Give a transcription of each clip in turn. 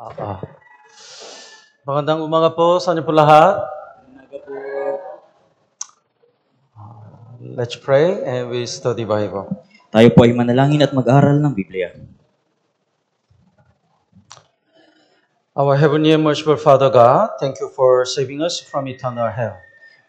Ah, Magandang umaga po sa inyo po lahat. Let's pray and we study Bible. Tayo po ay manalangin at mag-aral ng Biblia. Our Heavenly and Merciful Father God, thank you for saving us from eternal hell.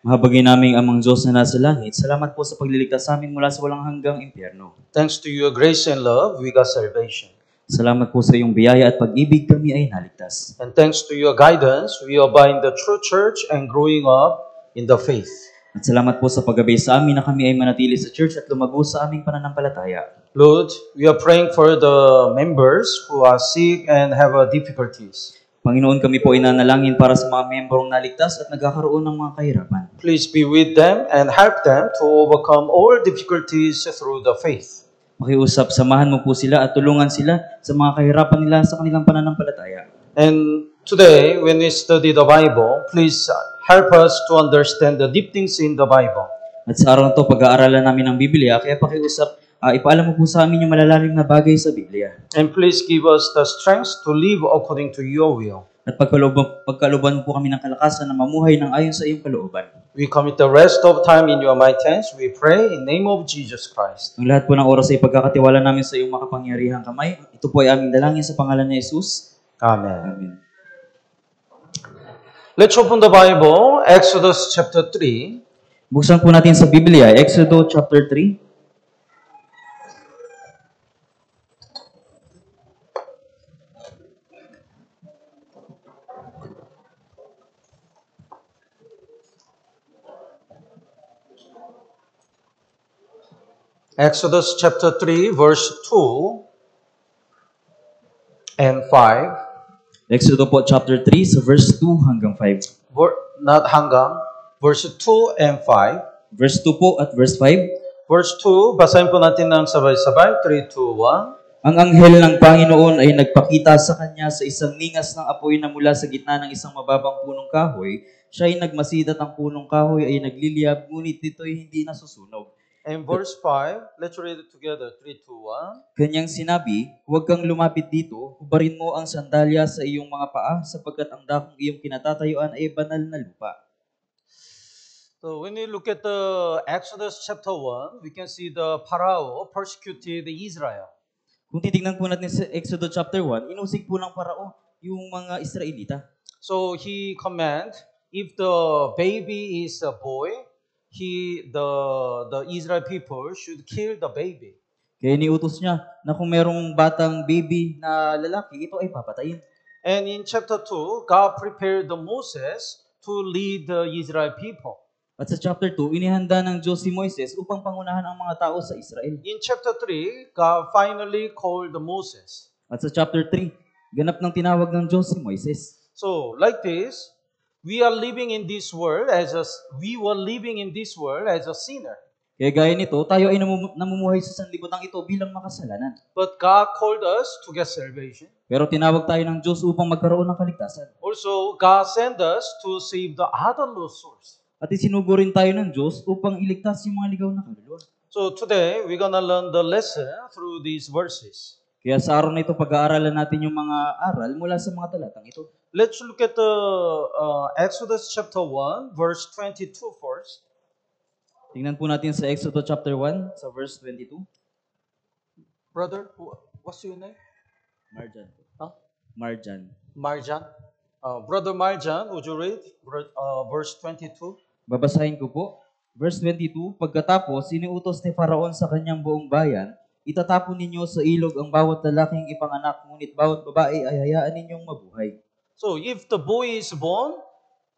Mahabagin naming amang Diyos na nasa langit, salamat po sa pagliligtas sa amin mula sa walang hanggang impyerno. Thanks to your grace and love, we got salvation. Salamat po sa iyong biyaya at pag-ibig, kami ay naligtas. And thanks to your guidance, we are in the true church and growing up in the faith. At salamat po sa paggabay sa amin na kami ay manatili sa church at lumago sa aming pananampalataya. Lord, we are praying for the members who are sick and have difficulties. Panginoon, kami po ay nanalangin para sa mga membrong naligtas at nagkakaroon ng mga kahirapan. Please be with them and help them to overcome all difficulties through the faith. Makiusap, samahan mo po sila at tulungan sila sa mga kahirapan nila sa kanilang pananampalataya. And today, when we study the Bible, please help us to understand the deep things in the Bible. At sa araw na ito, pag-aaralan namin ng Biblia, kaya pakiusap, ipaalam mo po sa amin yung malalalim na bagay sa Biblia. And please give us the strength to live according to your will. At pagkalooban mo po kami ng kalakasan na mamuhay ng ayon sa iyong kalooban. We commit the rest of time in your mighty hands. We pray in the name of Jesus Christ. Ang lahat po ng oras ay pagkakatiwala namin sa iyong makapangyarihang kamay. Ito po ay aming dalangin sa pangalan ni Jesus. Amen. Amen. Let's open the Bible, Exodus chapter 3. Buksan po natin sa Biblia, Exodus chapter 3. Exodus chapter 3, verse 2 and 5. Exodus po chapter 3 sa verse 2 hanggang 5. Not hanggang, verse 2 and 5. Verse 2 po at verse 5. Verse 2, basahin po natin ng sabay-sabay. 3, 2, 1. Ang anghel ng Panginoon ay nagpakita sa kanya sa isang ningas ng apoy na mula sa gitna ng isang mababang punong kahoy. Siya ay nagmasid at ang punong kahoy ay nagliliyab, ngunit ito'y hindi nasusunog. And verse 5, let's read it together. 3, 2, 1. Kanyang sinabi, huwag kang lumapit dito, hubarin mo ang sandalya sa iyong mga paa, sapagkat ang dakong iyong kinatatayuan ay banal na lupa. So when we look at the Exodus chapter 1, we can see the Pharaoh persecuted Israel. Kung titignan po natin sa Exodus chapter 1, inusig po ng Parao yung mga Israelita. So he command, if the baby is a boy, the Israel people should kill the baby. Kaya niutos niya na kung merong batang baby na lalaki, ito ay papatayin. And in chapter 2, God prepared the Moses to lead the Israel people. At sa chapter 2, inihanda ng Diyos si Moises upang pangunahan ang mga tao sa Israel. In chapter 3, God finally called Moses. At sa chapter 3, ganap ng tinawag ng Diyos si Moises. So, like this, we were living in this world as a sinner. Kaya gaya nito, tayo ay namumuhay sa sanlibutan ito bilang makasalanan. But God called us to get salvation. Pero tinawag tayo ng Diyos upang magkaroon ng kaligtasan. Also, God sent us to save the other lost souls. At isinugo rin tayo ng Diyos upang iligtas yung mga ligaw na kaluluwa. So today, we're gonna learn the lesson through these verses. Kaya sa araw na ito, pag-aaralan natin yung mga aral mula sa mga talatang ito. Let's look at the Exodus chapter 1, verse 22 first. Tingnan po natin sa Exodus chapter 1, sa verse 22. Brother, what's your name? Marjan. Huh? Marjan. Marjan. Brother Marjan, would you read verse 22? Babasahin ko po. Verse 22, pagkatapos, siniutos ni Faraon sa kanyang buong bayan, itatapon ninyo sa ilog ang bawat lalaking ipanganak, ngunit bawat babae ay hayaan ninyong mabuhay. So, if the boy is born,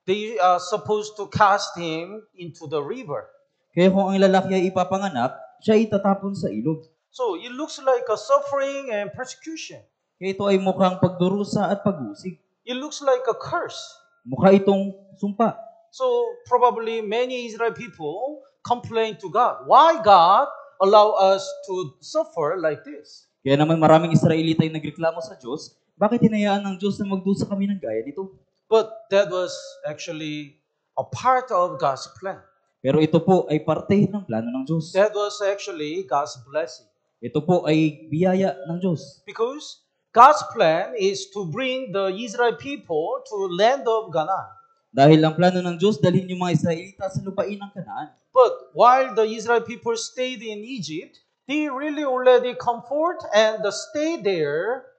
they are supposed to cast him into the river. Kaya kung ang lalaki ay ipapanganak, siya itatapon sa ilog. So, it looks like a suffering and persecution. Kaya ito ay mukhang pagdurusa at pag-usig. It looks like a curse. Mukha itong sumpa. So, probably many Israel people complain to God. Why God allow us to suffer like this? Kaya naman maraming Israelita ay nagreklamo sa Diyos, bakit hinayaan ng Diyos na magdusa kami ng gaya nito? But that was actually a part of God's plan. Pero ito po ay parte ng plano ng Diyos. That was actually God's blessing. Ito po ay biyaya ng Diyos. Because God's plan is to bring the Israel people to land of Canaan. Dahil ang plano ng Diyos, dalhin yung mga Israelita sa lupain ng Kanaan. But while the Israel people stayed in Egypt, they really already comfort and stay there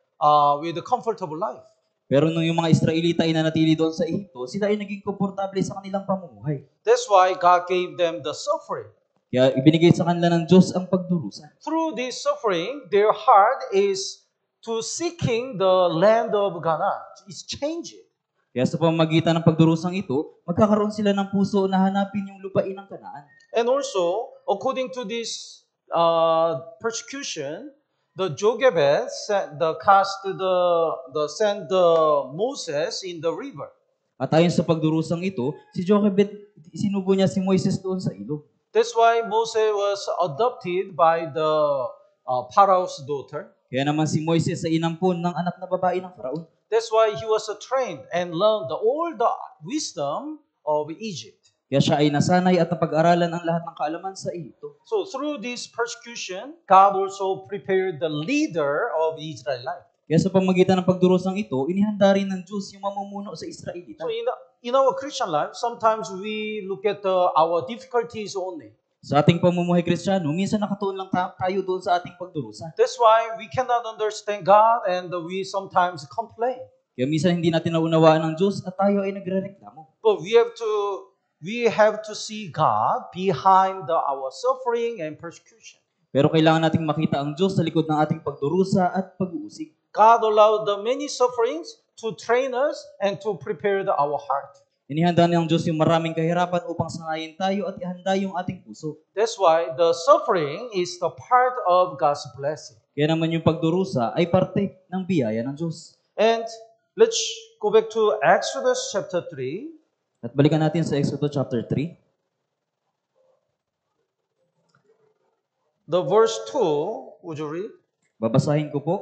with a comfortable life. Pero nung yung mga Israelita ay nanatili doon sa Ehipto, sila ay naging komportable sa kanilang pamumuhay. That's why God gave them the suffering. Kaya ibinigay sa kanila ng Diyos ang pagdurusa. Through this suffering, their heart is to seeking the land of Canaan. It's changing. Kaya sa pamamagitan ng pagdurusang ito, magkakaroon sila ng puso na hanapin yung lupain ng Kanaan. And also, according to this persecution, the Jochebed sent Moses in the river. At ayon sa pagdurusang ito, si Jochebed, sinubo niya si Moises doon sa ilog. That's why Moses was adopted by the Pharaoh's daughter. Kaya naman si Moises ay inampon ng anak na babae ng Faraon. That's why he was trained and learned all the wisdom of Egypt. Kaya siya ay nasanay at napag-aralan ang lahat ng kaalaman sa Ehipto. So through this persecution, God also prepared the leader of the Israelite. Kaya sa pamamagitan ng pagdurusang ito, inihanda rin ng Diyos yung mamumuno sa Israelita. So in our Christian life, sometimes we look at our difficulties only. Sa ating pamumuhay Kristiyano, minsan nakatuon lang tayo doon sa ating pagdurusa. That's why we cannot understand God and we sometimes complain. Kaya minsan hindi natin naunawaan ng Diyos at tayo ay nagrereklamo. But we have to see God behind our suffering and persecution. Pero kailangan nating makita ang Diyos sa likod ng ating pagdurusa at pag-uusig. God allowed the many sufferings to train us and to prepare our heart. Inihanda ng Diyos yung maraming kahirapan upang sanayin tayo at ihanda yung ating puso. That's why the suffering is the part of God's blessing. Kaya naman yung pagdurusa ay parte ng biyaya ng Diyos. And let's go back to Exodus chapter 3. At balikan natin sa Exodus chapter 3. The verse 2, would you read? Babasahin ko po.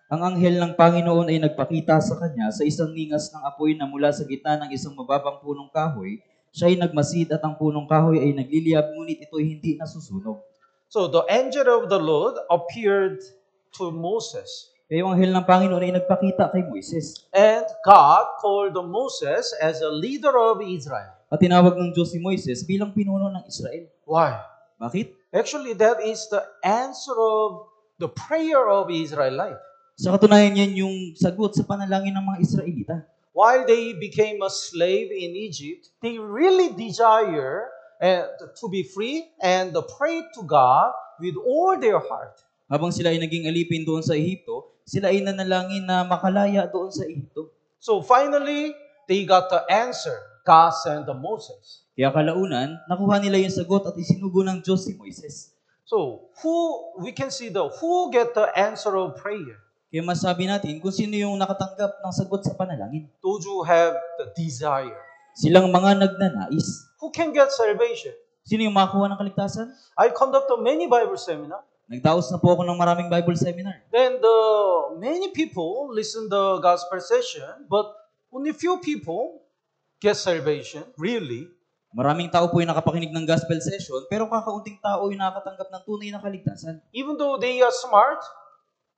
Ang anghel ng Panginoon ay nagpakita sa kanya sa isang ningas ng apoy na mula sa gitna ng isang mababang punong kahoy. Siya ay nagmasid at ang punong kahoy ay nagliliyab, ngunit ito ay hindi nasusunog. So the angel of the Lord appeared to Moses. Kaya yung anghel ng Panginoon ay nagpakita kay Moises. And God called Moses as a leader of Israel. At tinawag ng Diyos si Moises bilang pinuno ng Israel. Why? Bakit? Actually, that is the answer of the prayer of Israelite. Sa katunayan yan yung sagot sa panalangin ng mga Israelita. While they became a slave in Egypt, they really desire to be free and pray to God with all their heart. Habang sila ay naging alipin doon sa Ehipto, sila ay nanalangin na makalaya doon sa Ehipto. So finally, they got the answer. God sent Moses. Kaya kalaunan, nakuha nila yung sagot at isinugo ng Diyos si Moises. So we can see who get the answer of prayer? Kaya masabi natin kung sino yung nakatanggap ng sagot sa panalangin. Those who have the desire. Silang mga nagnanais. Who can get salvation? Sino yung makakuha ng kaligtasan? I conducted many Bible seminar. Nagdaos na po ako ng maraming Bible seminar. Then many people listen the gospel session, but only few people get salvation, really. Maraming tao po yung nakapakinig ng gospel session, pero kakaunting tao yung nakakatanggap ng tunay na kaligtasan. Even though they are smart,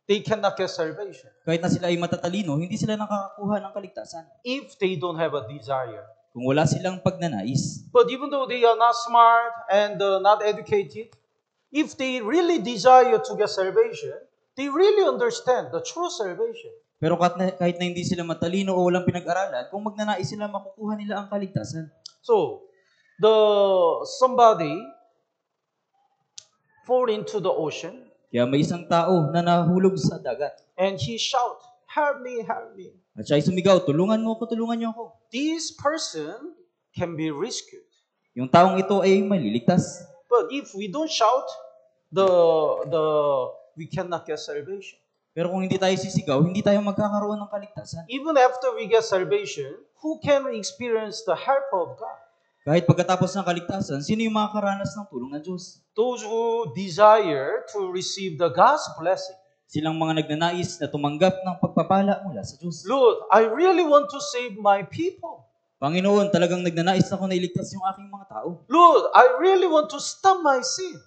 they cannot get salvation Kahit na sila ay matatalino, hindi sila nakakakuha ng kaligtasan if they don't have a desire. kung wala silang pagnanais. But even though they are not smart and not educated, if they really desire to get salvation, they really understand the true salvation. Pero kahit na hindi sila matalino o walang pinag-aralan, kung magnanais sila, makukuha nila ang kaligtasan. So, somebody fall into the ocean Kaya may isang tao na nahulog sa dagat. and he shout, "Help me, help me." At siya ay sumigaw, tulungan mo ako, tulungan niyo ako. This person can be rescued. Yung taong ito ay maliligtas. But if we don't shout, we cannot get salvation. Pero kung hindi tayo sisigaw, hindi tayo magkakaroon ng kaligtasan. Even after we get salvation, who can experience the help of God? Kahit pagkatapos ng kaligtasan, sino yung makakaranas ng tulong ng Diyos? Those who desire to receive the God's blessing. Silang mga nagnanais na tumanggap ng pagpapala mula sa Diyos. Lord, I really want to save my people. Panginoon, talagang nagnanais ako na iligtas yung aking mga tao. Lord, I really want to stop my sin.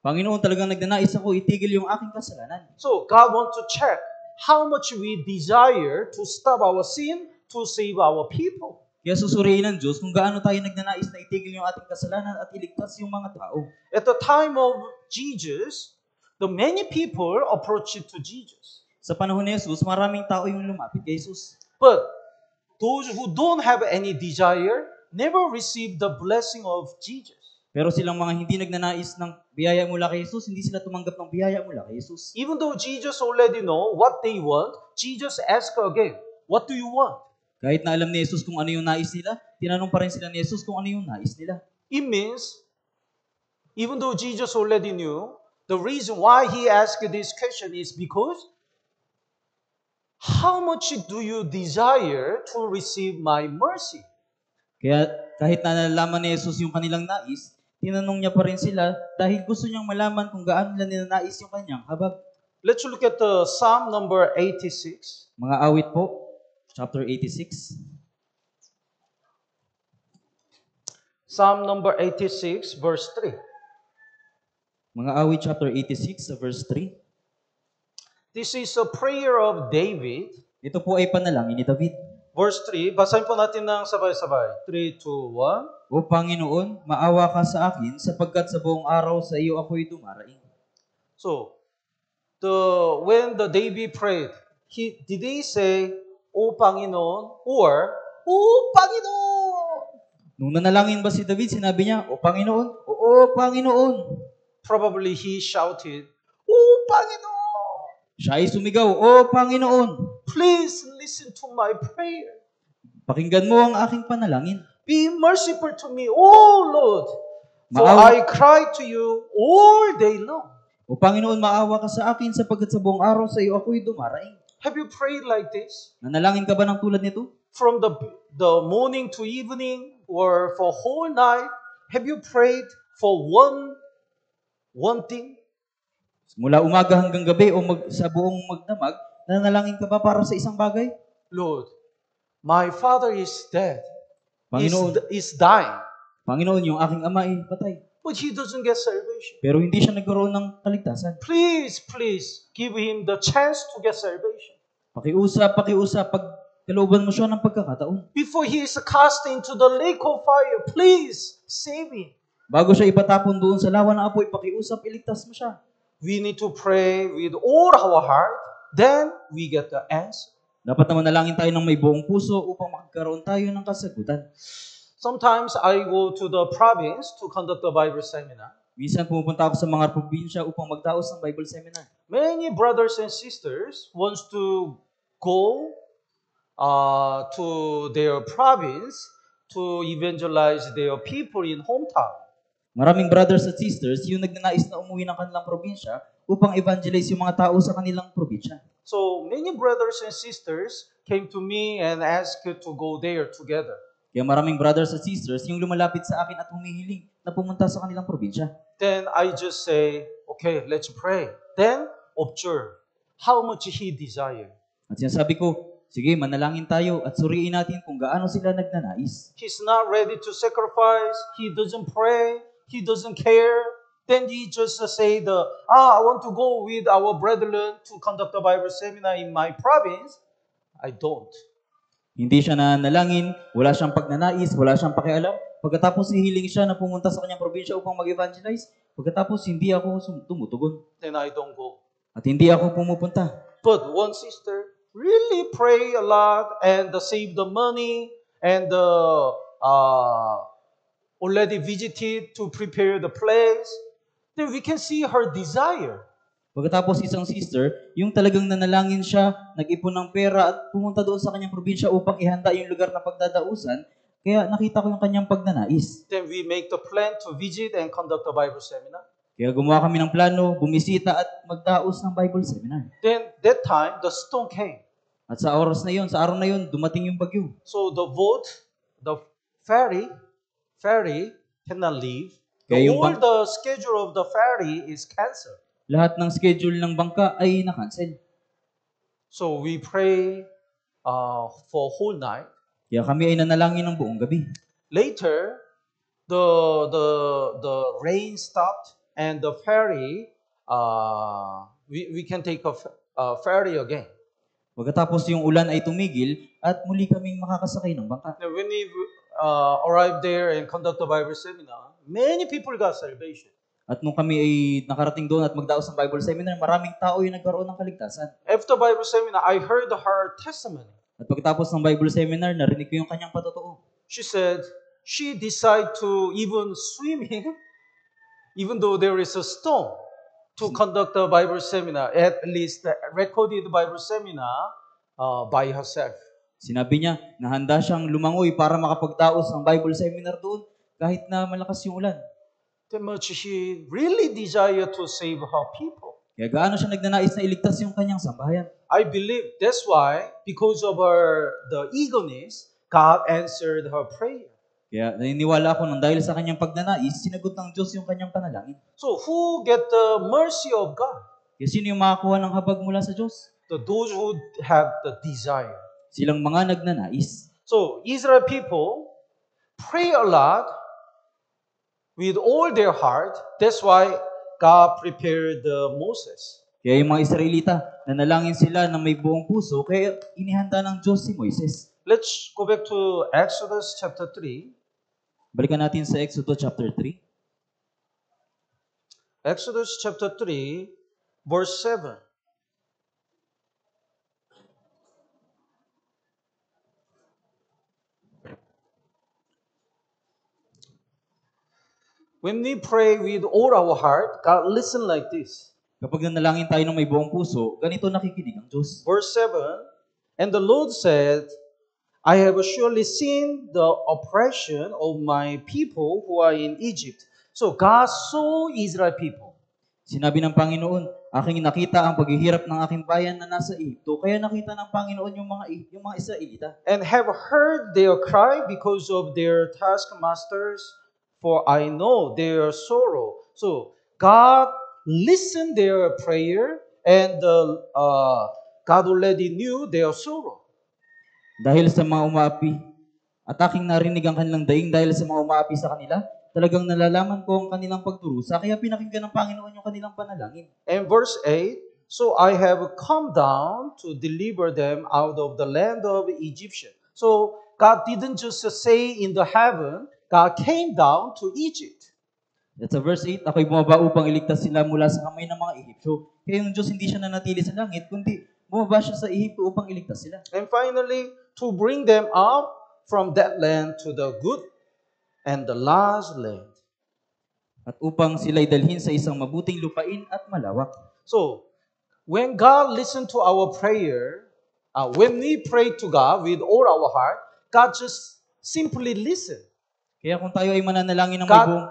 Panginoon, talagang nagnanais ako itigil yung aking kasalanan. So God wants to check how much we desire to stop our sin to save our people. Kaya susuriin ng Diyos kung gaano tayo nagnanais na itigil yung ating kasalanan at iligtas yung mga tao. At the time of Jesus, the many people approached to Jesus. Sa panahon ni Jesus, maraming tao yung lumapit kay Jesus. But those who don't have any desire never receive the blessing of Jesus. Pero silang mga hindi nagnanais ng biyaya mula kay Jesus, hindi sila tumanggap ng biyaya mula kay Jesus. Even though Jesus already know what they want, Jesus asked again, what do you want? Kahit na alam ni Jesus kung ano yung nais nila, tinanong pa rin sila ni Jesus kung ano yung nais nila. It means, even though Jesus already knew, the reason why he asked this question is because, how much do you desire to receive my mercy? Kaya kahit na nalalaman ni Jesus yung kanilang nais, tinanong niya pa rin sila dahil gusto niyang malaman kung gaano nila ninanais yung kanyang habag. Let's look at the Psalm number 86. Mga awit po, chapter 86. Psalm number 86, verse 3. Mga awit chapter 86 sa verse 3. This is a prayer of David. Ito po ay panalangin ni David. Verse 3, basahin po natin ng sabay-sabay. 3, 2, 1. O Panginoon, maawa ka sa akin sapagkat sa buong araw sa iyo ako'y dumaraing. So, when the David prayed, did he say, O Panginoon, or, O Panginoon? Nung nanalangin ba si David, sinabi niya, O Panginoon, Oo Panginoon. Probably he shouted, O Panginoon, Siya ay sumigaw, O Panginoon. please listen to my prayer. Pakinggan mo ang aking panalangin. Be merciful to me, O Lord, for Maawa- I cry to you all day long. O Panginoon, maawa ka sa akin sapagkat sa buong araw sa iyo ako'y dumaraing. Have you prayed like this? Nanalangin ka ba ng tulad nito? From the morning to evening or for whole night? Have you prayed for one thing? Mula umaga hanggang gabi o sa buong magdamag, nanalangin ka ba para sa isang bagay? Lord, my father is dead. Panginoon, Is dying. Panginoon, yung aking ama ay patay. But he doesn't get salvation. Pero hindi siya nagkaroon ng kaligtasan. Please give him the chance to get salvation. Pakiusap, pagkalooban mo siya ng pagkakataon. Before he is cast into the lake of fire, please save him. Bago siya ipatapon doon sa lawa ng apoy, pakiusap, iligtas mo siya. We need to pray with all our heart, then we get the answer. Dapat naman nalangin tayo ng may buong puso upang makakaroon tayo ng kasagutan. Sometimes I go to the province to conduct a Bible seminar. Minsan pumupunta ako sa mga probinsya upang magdaos ng Bible seminar. Many brothers and sisters wants to go to their province to evangelize their people in hometown. Maraming brothers at sisters yung nagnanais na umuwi ng kanilang probinsya upang evangelize yung mga tao sa kanilang probinsya. So many brothers and sisters came to me and asked to go there together. Kaya maraming brothers at sisters yung lumalapit sa akin at humihiling na pumunta sa kanilang probinsya. Then I just say, okay, let's pray. Then observe how much he desired. At sinasabi ko, sige, manalangin tayo at suriin natin kung gaano sila nagnanais. He's not ready to sacrifice. He doesn't pray. He doesn't care. Then he just say I want to go with our brethren to conduct a Bible seminar in my province. I don't. Hindi siya nanalangin, wala siyang pagnanais, wala siyang pakialam. Pagkatapos hihiling siya na pumunta sa kanyang probinsya upang mag-evangelize, pagkatapos hindi ako tumutugon. Then I don't go. At hindi ako pumupunta. But one sister really pray a lot and save the money and already visited to prepare the place. Then we can see her desire. Pagkatapos isang sister, yung talagang nanalangin siya, nag-ipon ng pera at pumunta doon sa kanyang probinsya upang ihanda yung lugar na pagdadausan, kaya nakita ko yung kanyang pagnanais. Then we make the plan to visit and conduct a Bible seminar. Kaya gumawa kami ng plano, bumisita at magdaos ng Bible seminar. Then that time, the storm came. At sa oras na yun, sa araw na yun, dumating yung bagyo. So the ferry cannot leave. Kaya yung All the schedule of the ferry is canceled. Lahat ng schedule ng bangka ay na-cancel. So we pray for whole night. Kaya kami ay nanalangin ng buong gabi. Later, the rain stopped and the ferry we can take a ferry again. Pagkatapos yung ulan ay tumigil at muli kaming makakasakay ng bangka. Now, when we arrived there and conduct the Bible seminar, many people got salvation. At nung kami ay nakarating doon at magdaos ng Bible seminar, maraming tao yung nagkaroon ng kaligtasan. After Bible seminar, I heard her testimony. At pagkatapos ng Bible seminar, narinig ko yung kanyang patotoo. She said she decided to even swimming, even though there is a storm, to conduct a Bible seminar, at least the recorded Bible seminar by herself. Sinabi niya na handa siyang lumangoy para makapagdaos ng Bible seminar doon kahit na malakas yung ulan. That much she really desired to save her people. Kaya gaano siya nagnanais na iligtas yung kanyang sambahayan. I believe that's why, because of the eagerness, God answered her prayer. Kaya naniniwala ako nang dahil sa kanyang pagnanais, sinagot ng Diyos yung kanyang panalangin. So who get the mercy of God? Kaya sino yung makakuha ng habag mula sa Diyos? Those who have the desire. Silang mga nagnanais. So Israel people pray a lot with all their heart. That's why God prepared Moses. Kaya yung mga Israelita, nanalangin sila na may buong puso, kaya inihanda ng Diyos si Moises. Let's go back to Exodus chapter 3. Balikan natin sa Exodus chapter 3. Exodus chapter 3, verse 7. When we pray with all our heart, God listen like this. Kapag nanalangin tayo ng may buong puso, ganito nakikinig ang Diyos. Verse 7, and the Lord said, I have surely seen the oppression of my people who are in Egypt. So God saw Israel people. Sinabi ng Panginoon, aking nakita ang paghihirap ng aking bayan na nasa Ehipto, kaya nakita ng Panginoon yung mga Israelita. And have heard their cry because of their taskmasters, for I know their sorrow. So God listened their prayer, and God already knew their sorrow. Dahil sa mga umaapi, at aking narinig ang kanilang daing dahil sa mga umaapi sa kanila, talagang nalalaman ko ang kanilang pagdurusa, kaya pinakinggan ng Panginoon yung kanilang panalangin. And verse 8, so I have come down to deliver them out of the land of Egyptian. So God didn't just say in the heaven, God came down to Egypt. At sa verse 8, ako'y bumaba upang iligtas sila mula sa kamay ng mga Ehipsyo. Kaya yung Diyos hindi siya nanatili sa langit, kundi bumaba siya sa Ehipto upang iligtas sila. And finally, to bring them up from that land to the good and the last land. At upang sila'y dalhin sa isang mabuting lupain at malawak. So, when God listened to our prayer, when we pray to God with all our heart, God just simply listen. Kaya kung tayo ay mananalangin ng may buong...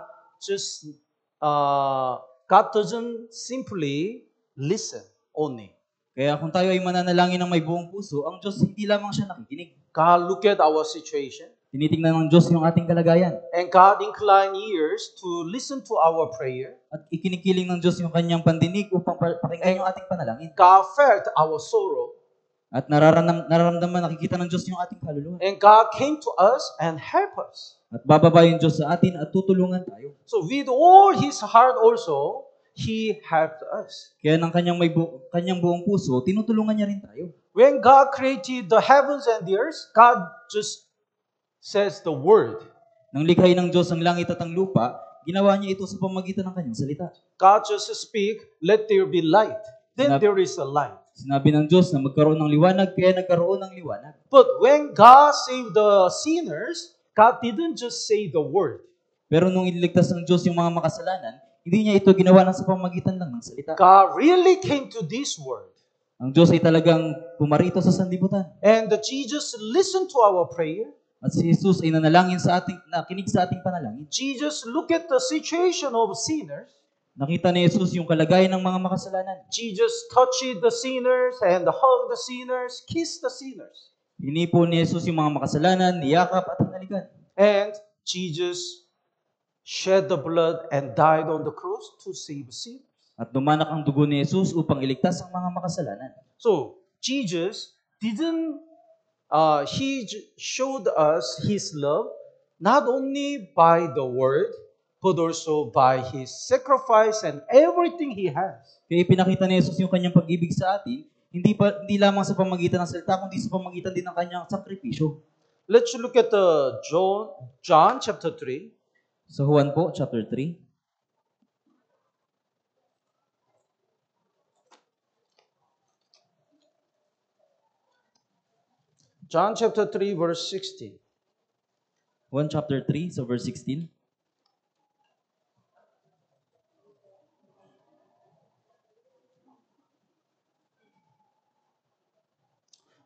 God doesn't simply listen only. Kaya kung tayo ay mananalangin ng may buong puso, ang Diyos hindi lamang siya nakikinig. God look at our situation. Tinitingnan ng Diyos yung ating kalagayan. And God incline ears to listen to our prayer. At ikinikiling ng Diyos yung kanyang pandinig upang pakinggan yung ating panalangin. God felt our sorrow. At nararamdaman, nakikita ng Diyos yung ating kaluluwa. And God came to us and help us. At bababa yung Diyos sa atin at tutulungan tayo. So with all His heart also, He helped us. Kaya ng kanyang buong puso, tinutulungan niya rin tayo. When God created the heavens and the earth, God just says the word. Nang likhain ng Diyos ang langit at ang lupa, ginawa niya ito sa pamamagitan ng kanyang salita. God just speak, let there be light. Then there is a light. Sinabi ng Diyos na magkaroon ng liwanag, kaya nagkaroon ng liwanag. But when God saved the sinners, God didn't just say the word. Pero nung iniligtas ng Diyos yung mga makasalanan, hindi niya ito ginawa lang sa pamamagitan lang ng salita. God really came to this world. Ang Diyos ay talagang pumarito sa sanlibutan. And Jesus listened to our prayer. At si Jesus ay nakinig sa ating panalangin. Jesus looked at the situation of sinners. Nakita ni Jesus yung kalagayan ng mga makasalanan. Jesus touched the sinners and hugged the sinners, kissed the sinners. Hinipo ni Jesus yung mga makasalanan, niyakap at hinalikan. And Jesus shed the blood and died on the cross to save sinners. At dumanak ang dugo ni Jesus upang iligtas ang mga makasalanan. So, Jesus didn't, He showed us His love not only by the word, but also by His sacrifice and everything He has. Kaya ipinakita ni Jesus yung kanyang pag-ibig sa atin, hindi lamang sa pamagitan ng salita, kundi sa pamagitan din ng kanyang sakripisyo. Let's look at John chapter 3. Sa Juan po, chapter 3. John chapter 3 verse 16. Juan chapter 3, so verse 16.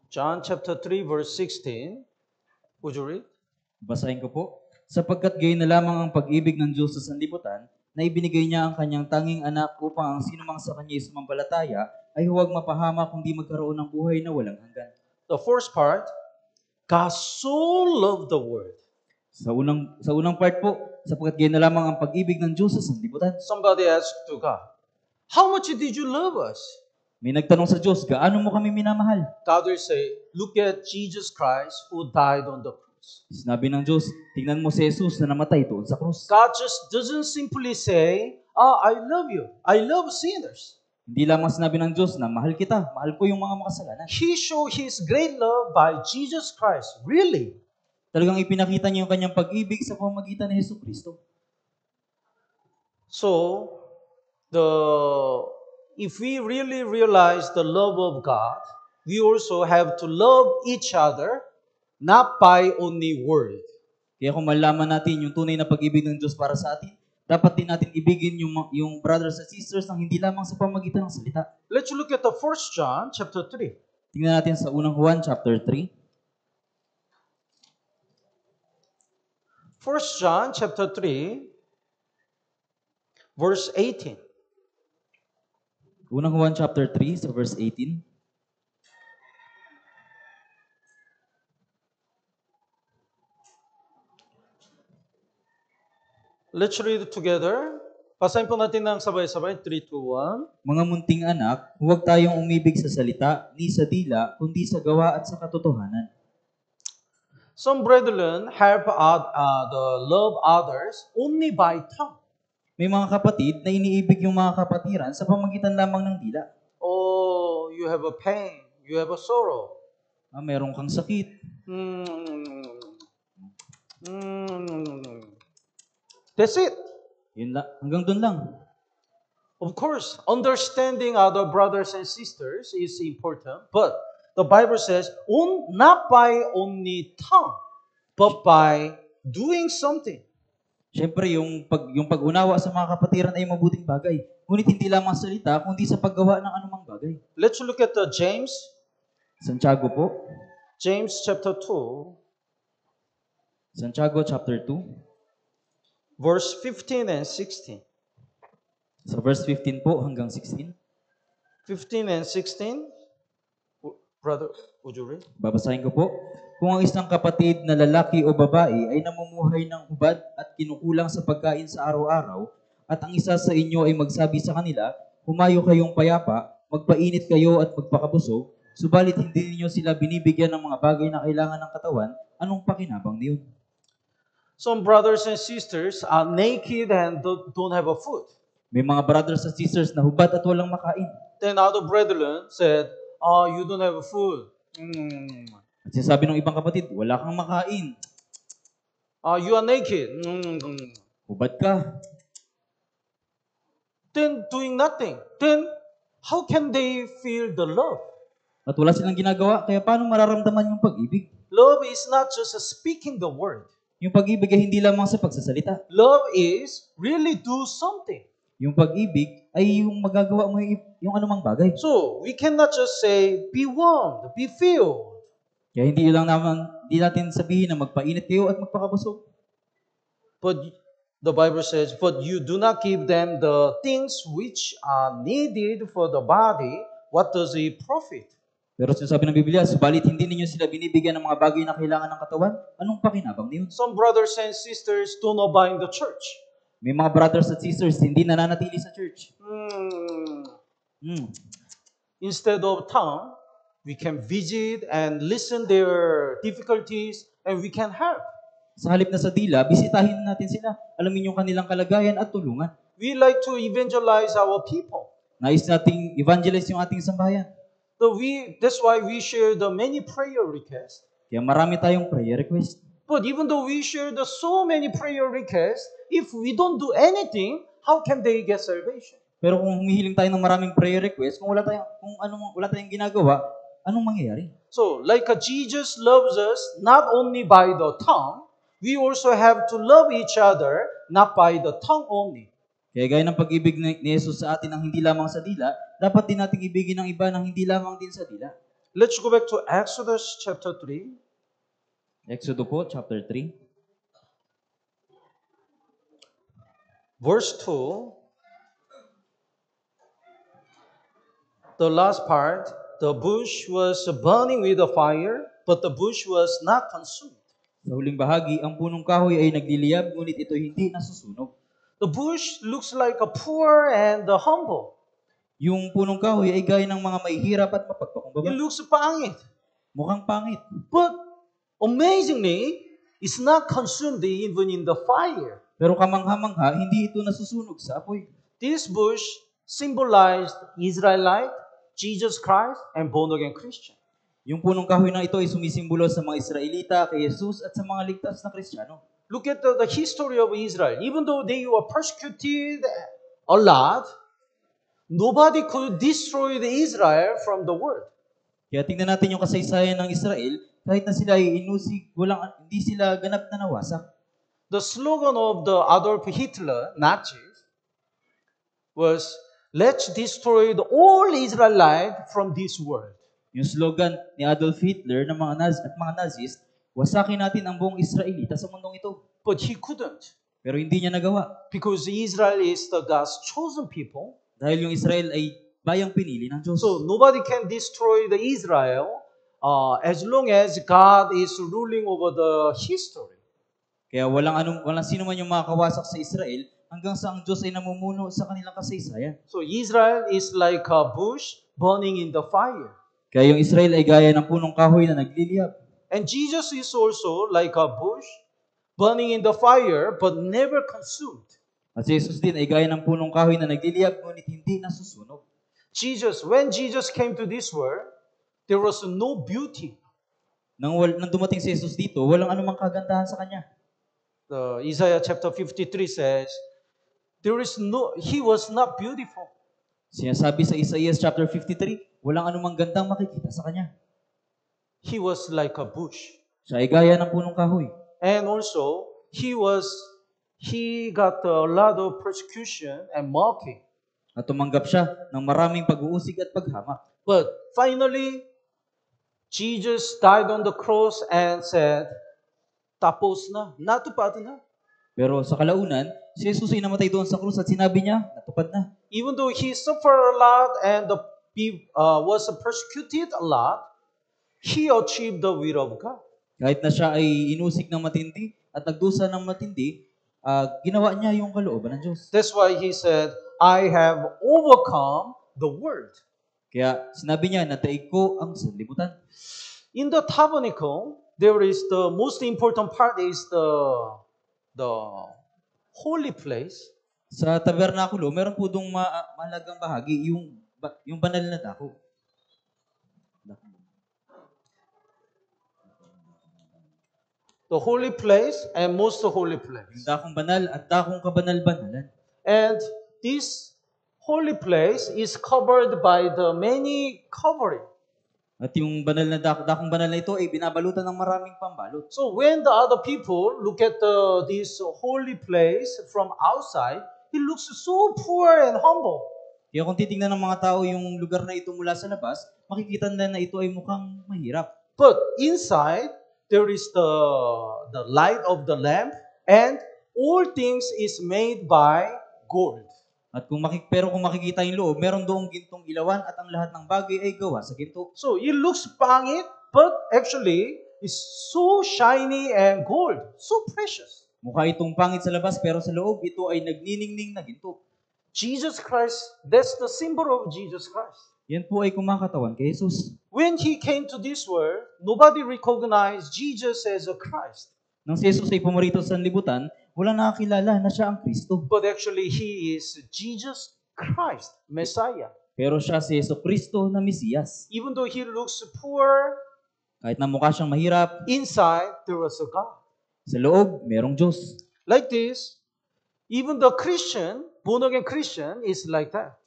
John chapter 3 verse 16. Would you read? Basahin ko po. Sapagkat gayon na lamang ang pag-ibig ng Diyos sa sanlibutan, na ibinigay niya ang kanyang tanging anak upang ang sinumang sa kanya sumampalataya ay huwag mapahama kundi magkaroon ng buhay na walang hanggan. The first part, God so loved the world. Sa unang part po, sapagkat gayon na lamang ang pag-ibig ng Diyos sa sanlibutan. Somebody asked to God, how much did you love us? May nagtanong sa Diyos, gaano mo kami minamahal? God will say, look at Jesus Christ who died on the cross. Sinabi ng Diyos, tingnan mo si Jesus na namatay doon sa krus. God just doesn't simply say, I love you. I love sinners. Hindi lamang sinabi ng Diyos na mahal kita, mahal ko yung mga makasalanan. He showed His great love by Jesus Christ. Really? Talagang ipinakita niya yung kanyang pag-ibig sa pamamagitan ni Hesus Kristo. So, if we really realize the love of God, we also have to love each other, not by only word. Kaya kung malaman natin yung tunay na pag-ibig ng Diyos para sa atin, dapat din natin ibigin yung brothers and sisters ng hindi lamang sa pamamagitan ng salita. Let's look at the 1 John chapter 3. Tingnan natin sa unang Juan chapter 3. 1 John chapter 3, verse 18. Unang Juan chapter 3, so verse 18. Let's read it together. Basahin po natin ng sabay-sabay. 3, 2, 1. Mga munting anak, huwag tayong umibig sa salita, ni sa dila, kundi sa gawa at sa katotohanan. Some brethren have the love others only by tongue. May mga kapatid na iniibig yung mga kapatiran sa pamagitan lamang ng dila. Oh, you have a pain. You have a sorrow. Meron kang sakit. That's it. Yun lang. Hanggang doon lang. Of course, understanding other brothers and sisters is important, but the Bible says, not by only tongue, but by doing something. Siyempre, yung pag-unawa sa mga kapatiran ay mabuting bagay. Ngunit hindi lamang salita, kundi sa paggawa ng anumang bagay. Let's look at James. Santiago po. James chapter 2. Santiago chapter 2. Verse 15 and 16. Sa verse 15 po hanggang 16. 15 and 16. Brother, would you read? Babasahin ko po. Kung ang isang kapatid na lalaki o babae ay namumuhay ng hubad at kinukulang sa pagkain sa araw-araw, at ang isa sa inyo ay magsabi sa kanila, humayo kayong payapa, magpainit kayo at magpakabusog, subalit hindi niyo sila binibigyan ng mga bagay na kailangan ng katawan, anong pakinabang niyon? Some brothers and sisters are naked and don't have a food. May mga brothers and sisters na hubad at walang makain. Then other brethren said, you don't have food. At sinasabi ng ibang kapatid, wala kang makain. You are naked. Hubad ka. Then doing nothing. Then how can they feel the love? At wala silang ginagawa, kaya paano mararamdaman yung pag-ibig? Love is not just speaking the word. Yung pag-ibig ay hindi lamang sa pagsasalita. Love is really do something. Yung pag-ibig ay yung magagawa mo yung anumang bagay. So, we cannot just say, be warmed, be filled. Kaya hindi natin sabihin na magpainit kayo at magpakabusog. But the Bible says, but you do not give them the things which are needed for the body. What does it profit? Pero sinasabi ng Biblia, subalit hindi ninyo sila binibigyan ng mga bagay na kailangan ng katawan, anong pakinabang niyon? Some brothers and sisters do not buy in the church. May mga brothers at sisters hindi nananatili sa church. Instead of tongue, we can visit and listen their difficulties and we can help. Sa halip na sa dila, bisitahin natin sila. Alamin yung kanilang kalagayan at tulungan. We like to evangelize our people. Nais nating evangelize yung ating sambahayan. That's why we share the many prayer requests. Kaya marami tayong prayer request. But even though we share the so many prayer requests, if we don't do anything, how can they get salvation? Pero kung humihiling tayo ng maraming prayer request, wala tayong ginagawa, anong mangyayari? So, like Jesus loves us not only by the tongue, we also have to love each other not by the tongue only. Kaya gaya ng pag-ibig ni Jesus sa atin ng hindi lamang sa dila, dapat din nating ibigin ng iba ng hindi lamang din sa dila. Let's go back to Exodus chapter 3. Exodus po, chapter 3. Verse 2. The last part, the bush was burning with a fire, but the bush was not consumed. Sa huling bahagi, ang punong kahoy ay nagliliyab, ngunit ito hindi nasusunog. The bush looks like a poor and humble. Yung punong kahoy ay gaya ng mga mahihirap at mapagpakumbaba. It looks pangit. Mukhang pangit. But amazingly, it's not consumed even in the fire. Pero kamangha-mangha, hindi ito nasusunog sa apoy. This bush symbolized Israelite, Jesus Christ, and born-again Christian. Yung punong kahoy na ito ay sumisimbolo sa mga Israelita, kay Jesus at sa mga ligtas na Kristiyano. Look at the history of Israel. Even though they were persecuted a lot, nobody could destroy the Israel from the world. Kaya tingnan natin yung kasaysayan ng Israel, kahit na sila ay inusig, hindi sila ganap na nawasak. The slogan of the Adolf Hitler, Nazis, was, let's destroy the all Israelite from this world. Yung slogan ni Adolf Hitler ng mga Nazis, wasakin natin ang buong Israelita sa mundong ito. But he couldn't. Pero hindi niya nagawa. Because Israel is the God's chosen people. Dahil yung Israel ay bayang pinili ng Diyos. So nobody can destroy the Israel as long as God is ruling over the history. Kaya walang sino man yung makakawasak sa Israel hanggang sa ang Diyos ay namumuno sa kanilang kasaysayan. So Israel is like a bush burning in the fire. Kaya yung Israel ay gaya ng punong kahoy na nagliliyab. And Jesus is also like a bush burning in the fire but never consumed. At si Jesus din ay gaya ng punong kahoy na nagliliyab ngunit hindi nasusunog. When Jesus came to this world, there was no beauty. Nang dumating si Jesus dito, walang anumang kagandahan sa kanya. Isaiah chapter 53 says, he was not beautiful. Sinasabi sa Isaiah chapter 53, walang anumang gandang makikita sa kanya. He was like a bush. Siya ay gaya ng punong kahoy. And also, he got a lot of persecution and mocking. At tumanggap siya ng maraming pag-uusig at paghamak. But finally, Jesus died on the cross and said, tapos na, natupad na. Pero sa kalaunan, si Jesus ay namatay doon sa krus at sinabi niya, natupad na. Even though he suffered a lot and was persecuted a lot, he achieved the will of God. Kahit na siya ay inusig ng matindi at nagdusa ng matindi, ginawa niya yung kalooban ng Diyos. That's why he said, I have overcome the world. Kaya sinabi niya, nataig ko ang sanlibutan. In the tabernacle, there is the most important part is the holy place. Sa tabernakulo, meron po dong mahalagang bahagi, yung banal na dako. The holy place and most holy place. Yung dakong banal at dakong kabanal-banalan. And this holy place is covered by the many covering. At yung banal na dakong banal na ito ay binabalutan ng maraming pambalot. So when the other people look at this holy place from outside, it looks so poor and humble. Kaya kung titingnan ng mga tao yung lugar na ito mula sa labas, makikita nila na ito ay mukhang mahirap. But inside, there is the light of the lamp, and all things is made by gold. At kung makikita yung loob, meron doong gintong ilawan at ang lahat ng bagay ay gawa sa ginto. So it looks pangit, but actually it's so shiny and gold, so precious. Mukha itong pangit sa labas, pero sa loob ito ay nagniningning na ginto. Jesus Christ, that's the symbol of Jesus Christ. Yan po ay kumakatawan kay Jesus. When He came to this world, nobody recognized Jesus as a Christ. Nang si Jesus ay pumarito sa libutan, walang nakakilala na siya ang Kristo. But actually, He is Jesus Christ, Messiah. Pero siya si Jesucristo na Mesiyas. Even though he looks poor, Kahit na mukha siyang mahirap, inside there was a God. sa loob, merong Diyos. Like this, even the Christian, born again Christian, is like that.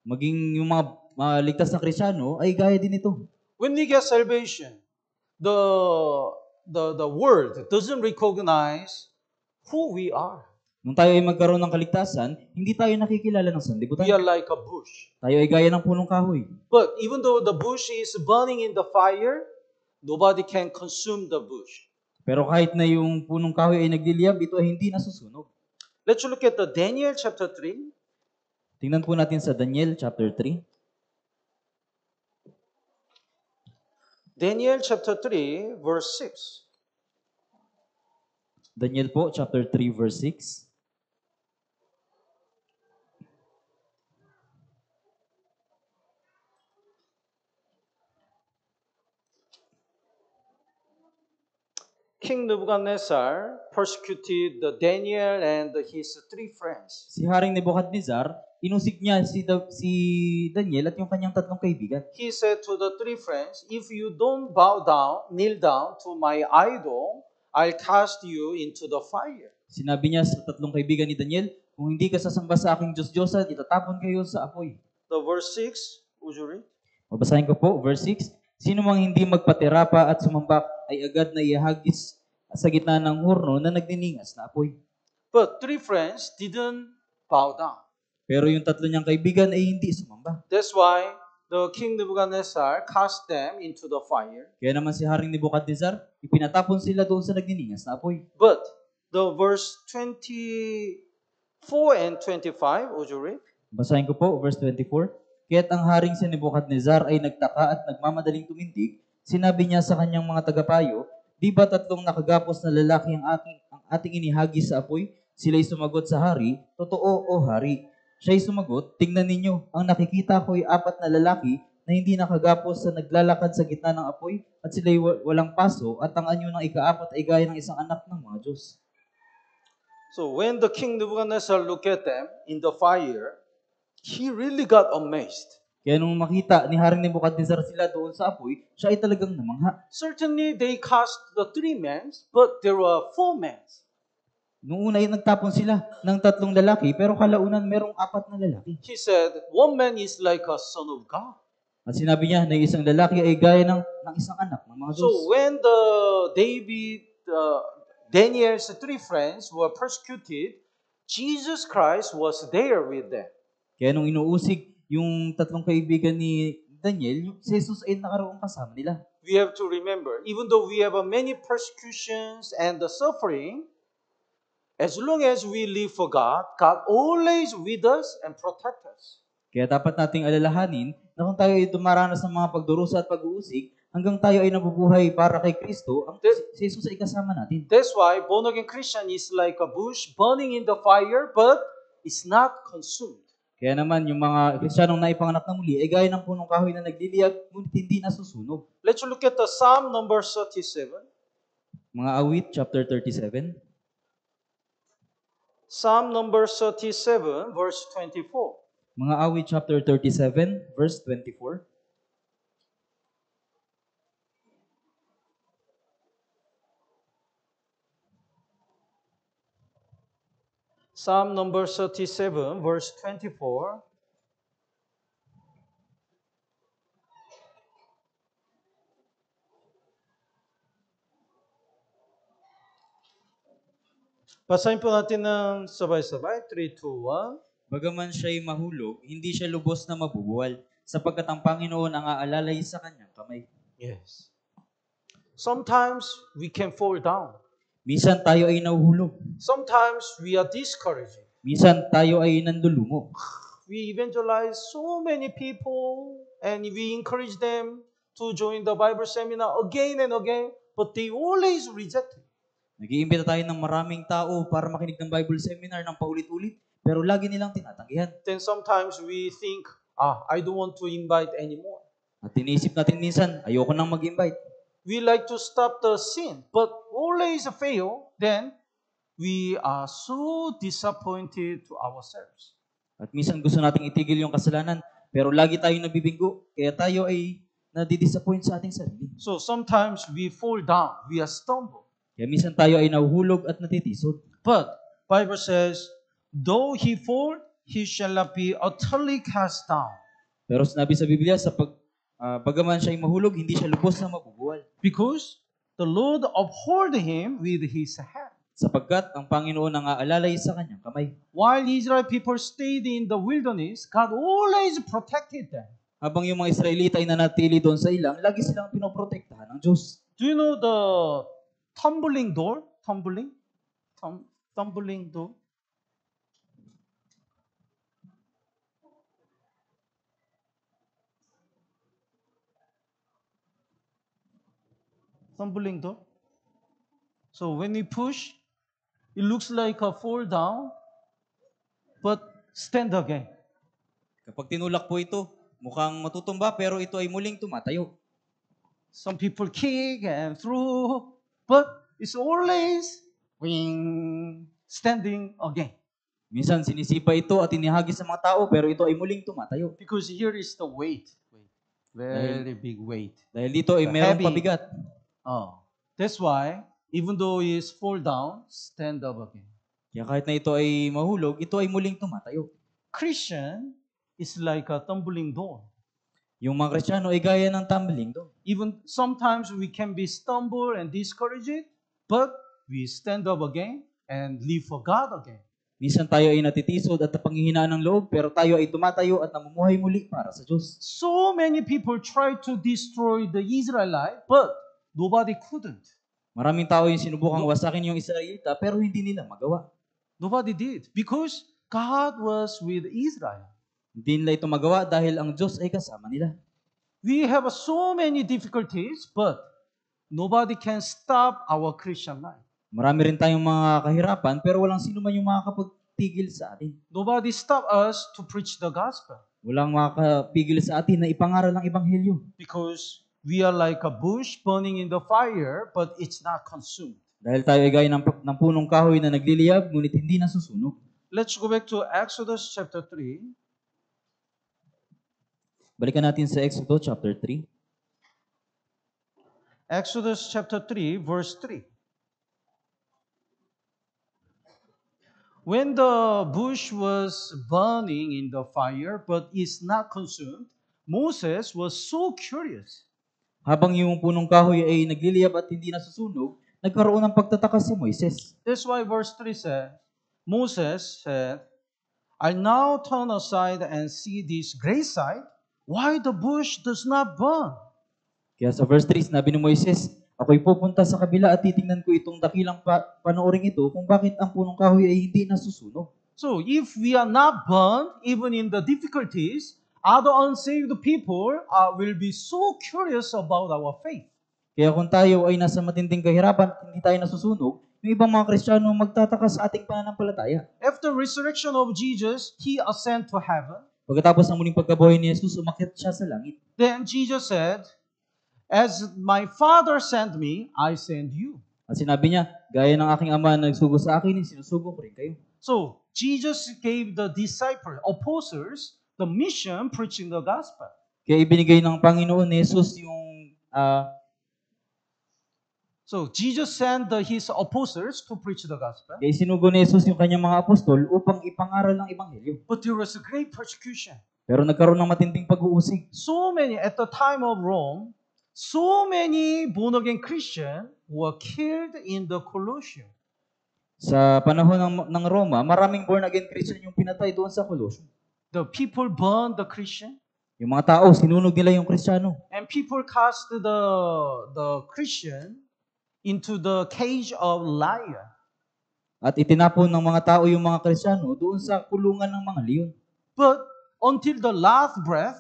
Maging yung mga ligtas na Kristiyano ay gaya din ito. When we get salvation, the world doesn't recognize who we are. Nung tayo ay magkaroon ng kaligtasan, hindi tayo nakikilala ng sanlibutan. We are like a bush. Tayo ay gaya ng punong kahoy. But even though the bush is burning in the fire, nobody can consume the bush. Pero kahit na yung punong kahoy ay nagliliyab, ito ay hindi nasusunog. Let's look at the Daniel chapter 3. Tingnan po natin sa Daniel chapter 3. Daniel chapter 3, verse 6. Daniel po, chapter 3, verse 6. King Nebuchadnezzar persecuted the Daniel and his three friends. Si Haring Nebuchadnezzar, inusig niya si Daniel at yung kanyang tatlong kaibigan. He said to the three friends, if you don't bow down, kneel down to my idol, I'll cast you into the fire. Sinabi niya sa tatlong kaibigan ni Daniel, kung hindi ka sasamba sa aking Diyos-Diyosan, itatapon kayo sa apoy. The verse 6, would you read? Babasahin ko po, verse 6. Sino mang hindi magpatira pa at sumamba ay agad na ihagis sa gitna ng hurno na nagdiningas na apoy. But three friends didn't bow down. Pero yung tatlo niyang kaibigan ay hindi sumamba. That's why the King Nebuchadnezzar cast them into the fire. Kaya naman si Haring Nebuchadnezzar, ipinatapon sila doon sa nagdiningas na apoy. But the verse 24 and 25, would you read? Basahin ko po, verse 24. Kaya't ang haring si Nebuchadnezzar ay nagtaka at nagmamadaling tumindig, sinabi niya sa kanyang mga tagapayo, di ba tatlong nakagapos na lalaki ang ating inihagis sa apoy? Sila'y sumagot sa hari, totoo o hari. Siya'y sumagot, tingnan ninyo, ang nakikita ko ay 4 na lalaki na hindi nakagapos sa naglalakad sa gitna ng apoy at sila'y walang paso at ang anyo ng ika-4 ay gaya ng isang anak ng mga Diyos. So when the King Nebuchadnezzar looked at them in the fire, he really got amazed. Kaya nung makita ni Haring Nebuchadnezzar sila doon sa apoy, siya ay talagang namangha. Certainly they cast the 3 men, but there were 4 men. Noong una ay nagtapon sila ng 3 lalaki, pero kalaunan merong 4 na lalaki. He said, one man is like a son of God. At sinabi niya na isang lalaki ay gaya ng isang anak ng mga Diyos. So when the Daniel's 3 friends were persecuted, Jesus Christ was there with them. Kaya nung inuusig yung 3 kaibigan ni Daniel, si Jesus ay nakaroon kasama nila. We have to remember, even though we have many persecutions and the suffering, as long as we live for God, God always with us and protect us. Kaya dapat nating alalahanin na kung tayo ay dumaranas ng mga pagdurusa at pag-uusig, hanggang tayo ay nabubuhay para kay Kristo, si Jesus ay kasama natin. That's why born-again Christian is like a bush burning in the fire, but it's not consumed. Kaya naman, yung mga Kristiyanong naipanganak na muli ay gaya ng punong kahoy na nagliliyab, ngunit hindi nasusunog. Let's look at the Psalm number 37. Mga awit, chapter 37. Psalm number 37, verse 24. Mga awit, chapter 37, verse 24. Psalm number 37, verse 24. Basahin po natin ng sabay-sabay. 3, 2, 1. Bagaman siya'y mahulog, hindi siya lubos na mabubuwal, sapagkat ang Panginoon ang aalalay sa kanyang kamay. Yes. Sometimes we can fall down. Minsan tayo ay nahuhulog. Sometimes we are discouraged. Minsan tayo ay nandulumo. We evangelize so many people and we encourage them to join the Bible seminar again and again, but they always reject it. Nag-iimbita tayo ng maraming tao para makinig ng Bible seminar ng paulit-ulit, pero lagi nilang tinatanggihan. Then sometimes we think, I don't want to invite anymore. At iniisip natin minsan, ayoko nang mag-invite. We like to stop the sin, but always fail, then we are so disappointed to ourselves. At minsan gusto nating itigil yung kasalanan, Pero lagi tayong nabibinggo, kaya tayo ay nadidisappoint sa ating sarili. So sometimes we fall down, we are stumble. Kaya minsan tayo ay nahuhulog at natitisod. But Bible says, though he fall, he shall not be utterly cast down. Pero sinabi sa Biblia, bagaman siya ay mahulog, hindi siya lubos na mabubuwal. Because the Lord uphold him with his hand. Sapagkat ang Panginoon ang aalalay sa kanyang kamay. While Israel people stayed in the wilderness, God always protected them. Habang yung mga Israelita ay nanatili doon sa ilang, lagi silang pinoprotektahan ng Diyos. Do you know the tumbling door? Tumbling door? Tumbling door. So when we push, it looks like a fall down, but stand again. Kapag tinulak po ito, mukhang matutumba pero ito ay muling tumatayo. Some people kick and throw, but it's always standing again. Minsan sinisipa ito at inihagis sa mga tao pero ito ay muling tumatayo. Because here is the weight. Very big weight. Dahil dito ay The merong heavy. pabigat. Oh, that's why even though he is fall down, stand up again. Kaya kahit na ito ay mahulog, ito ay muling tumatayo. Christian is like a tumbling door. Yung mga Kristiyano ay gaya ng tumbling doon. Even sometimes we can be stumbled and discouraged, but we stand up again and live for God again. Minsan tayo ay natitisod at napanghihinaan ng loob, pero tayo ay tumatayo at namumuhay muli para sa Diyos. So many people try to destroy the Israelite, but nobody couldn't. Maraming tao yung sinubukang wasakin yung Israelita, pero hindi nila magawa. Nobody did because God was with Israel. Hindi nila ito magawa dahil ang Diyos ay kasama nila. We have so many difficulties, but nobody can stop our Christian life. Marami rin tayong mga kahirapan, pero walang sino man yung makakapagpigil sa atin. Nobody stop us to preach the gospel Walang makakapigil sa atin na ipangaral ang Ebanghelyo. because we are like a bush burning in the fire, but it's not consumed. Dahil tayo ay gaya ng punong kahoy na nagliliyab, ngunit hindi nasusunog. Let's go back to Exodus chapter 3. Balikan natin sa Exodus chapter 3. Exodus chapter 3, verse 3. When the bush was burning in the fire, but is not consumed, Moses was so curious. Habang yung punong kahoy ay nagliliyab at hindi nasusunog, nagkaroon ng pagtataka si Moises. That's why verse 3 said, Moses said, I'll now turn aside and see this great sight, why the bush does not burn. Kaya sa verse 3, sinabi ni Moises, ako'y pupunta sa kabila at titingnan ko itong dakilang panooring ito kung bakit ang punong kahoy ay hindi nasusunog. So if we are not burned, even in the difficulties, other unsaved people will be so curious about our faith. Kaya kung tayo ay nasa matinding kahirapan at hindi tayo nasusunog, yung ibang mga Kristiyano magtataka sa ating pananampalataya. After resurrection of Jesus, He ascended to heaven. Pagkatapos ng muling pagkabuhay ni Jesus, umakyat siya sa langit. Then Jesus said, As my Father sent me, I send you. At sinabi niya, gaya ng aking ama na nagsugo sa akin, sinusugo ko rin kayo. So Jesus gave the disciples, apostles, the mission preaching the gospel. Kaya ibinigay ng Panginoon ni Jesus yung So Jesus sent his apostles to preach the gospel. kaya sinugo ni Jesus yung kanyang mga apostol upang ipangaral ng Ebanghelyo. But there was a great persecution. Pero nagkaroon ng matinding pag-uusig. So many, at the time of Rome, so many born-again Christians were killed in the Colosseum. Sa panahon ng Roma, maraming born-again Christian yung pinatay doon sa Colosseum. The people burned the Christian, Yung mga tao, sinunog nila yung Kristiyano. and people cast the Christian into the cage of lion. At itinapon ng mga tao yung mga Kristiyano doon sa kulungan ng mga leon. But until the last breath,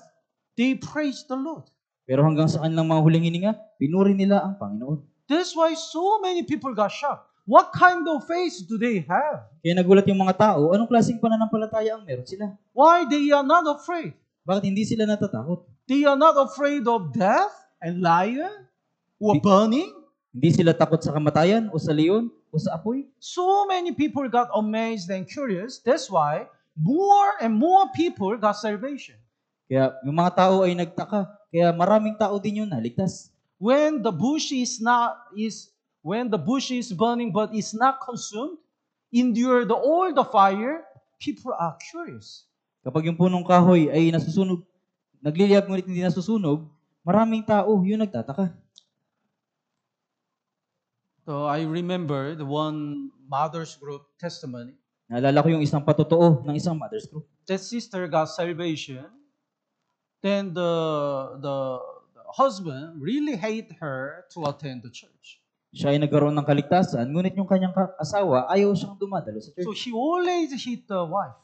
they praised the Lord. Pero hanggang sa kanilang mga huling hininga, pinuri nila ang Panginoon. That's why so many people got shocked. What kind of faith do they have? Kaya nagulat yung mga tao, anong klaseng pananampalataya ang meron sila? Why they are not afraid? Bakit hindi sila natatakot? They are not afraid of death and lion or burning. Hindi sila takot sa kamatayan o sa leon o sa apoy? So many people got amazed and curious. That's why more and more people got salvation. Kaya yung mga tao ay nagtaka. Kaya maraming tao din yung naligtas. When the bush is burning but is not consumed, endure all the fire, people are curious. Kapag yung punong kahoy ay nasusunog, nagliliyab ngunit hindi nasusunog, maraming tao yung nagtataka. So I remember the one mother's group testimony. Naalala ko yung isang patotoo ng isang mother's group. That sister got salvation. Then the husband really hate her to attend the church. Siya ay nagkaroon ng kaligtasan, ngunit yung kanyang asawa ayaw siyang dumadalo sa So church. he always hit the wife.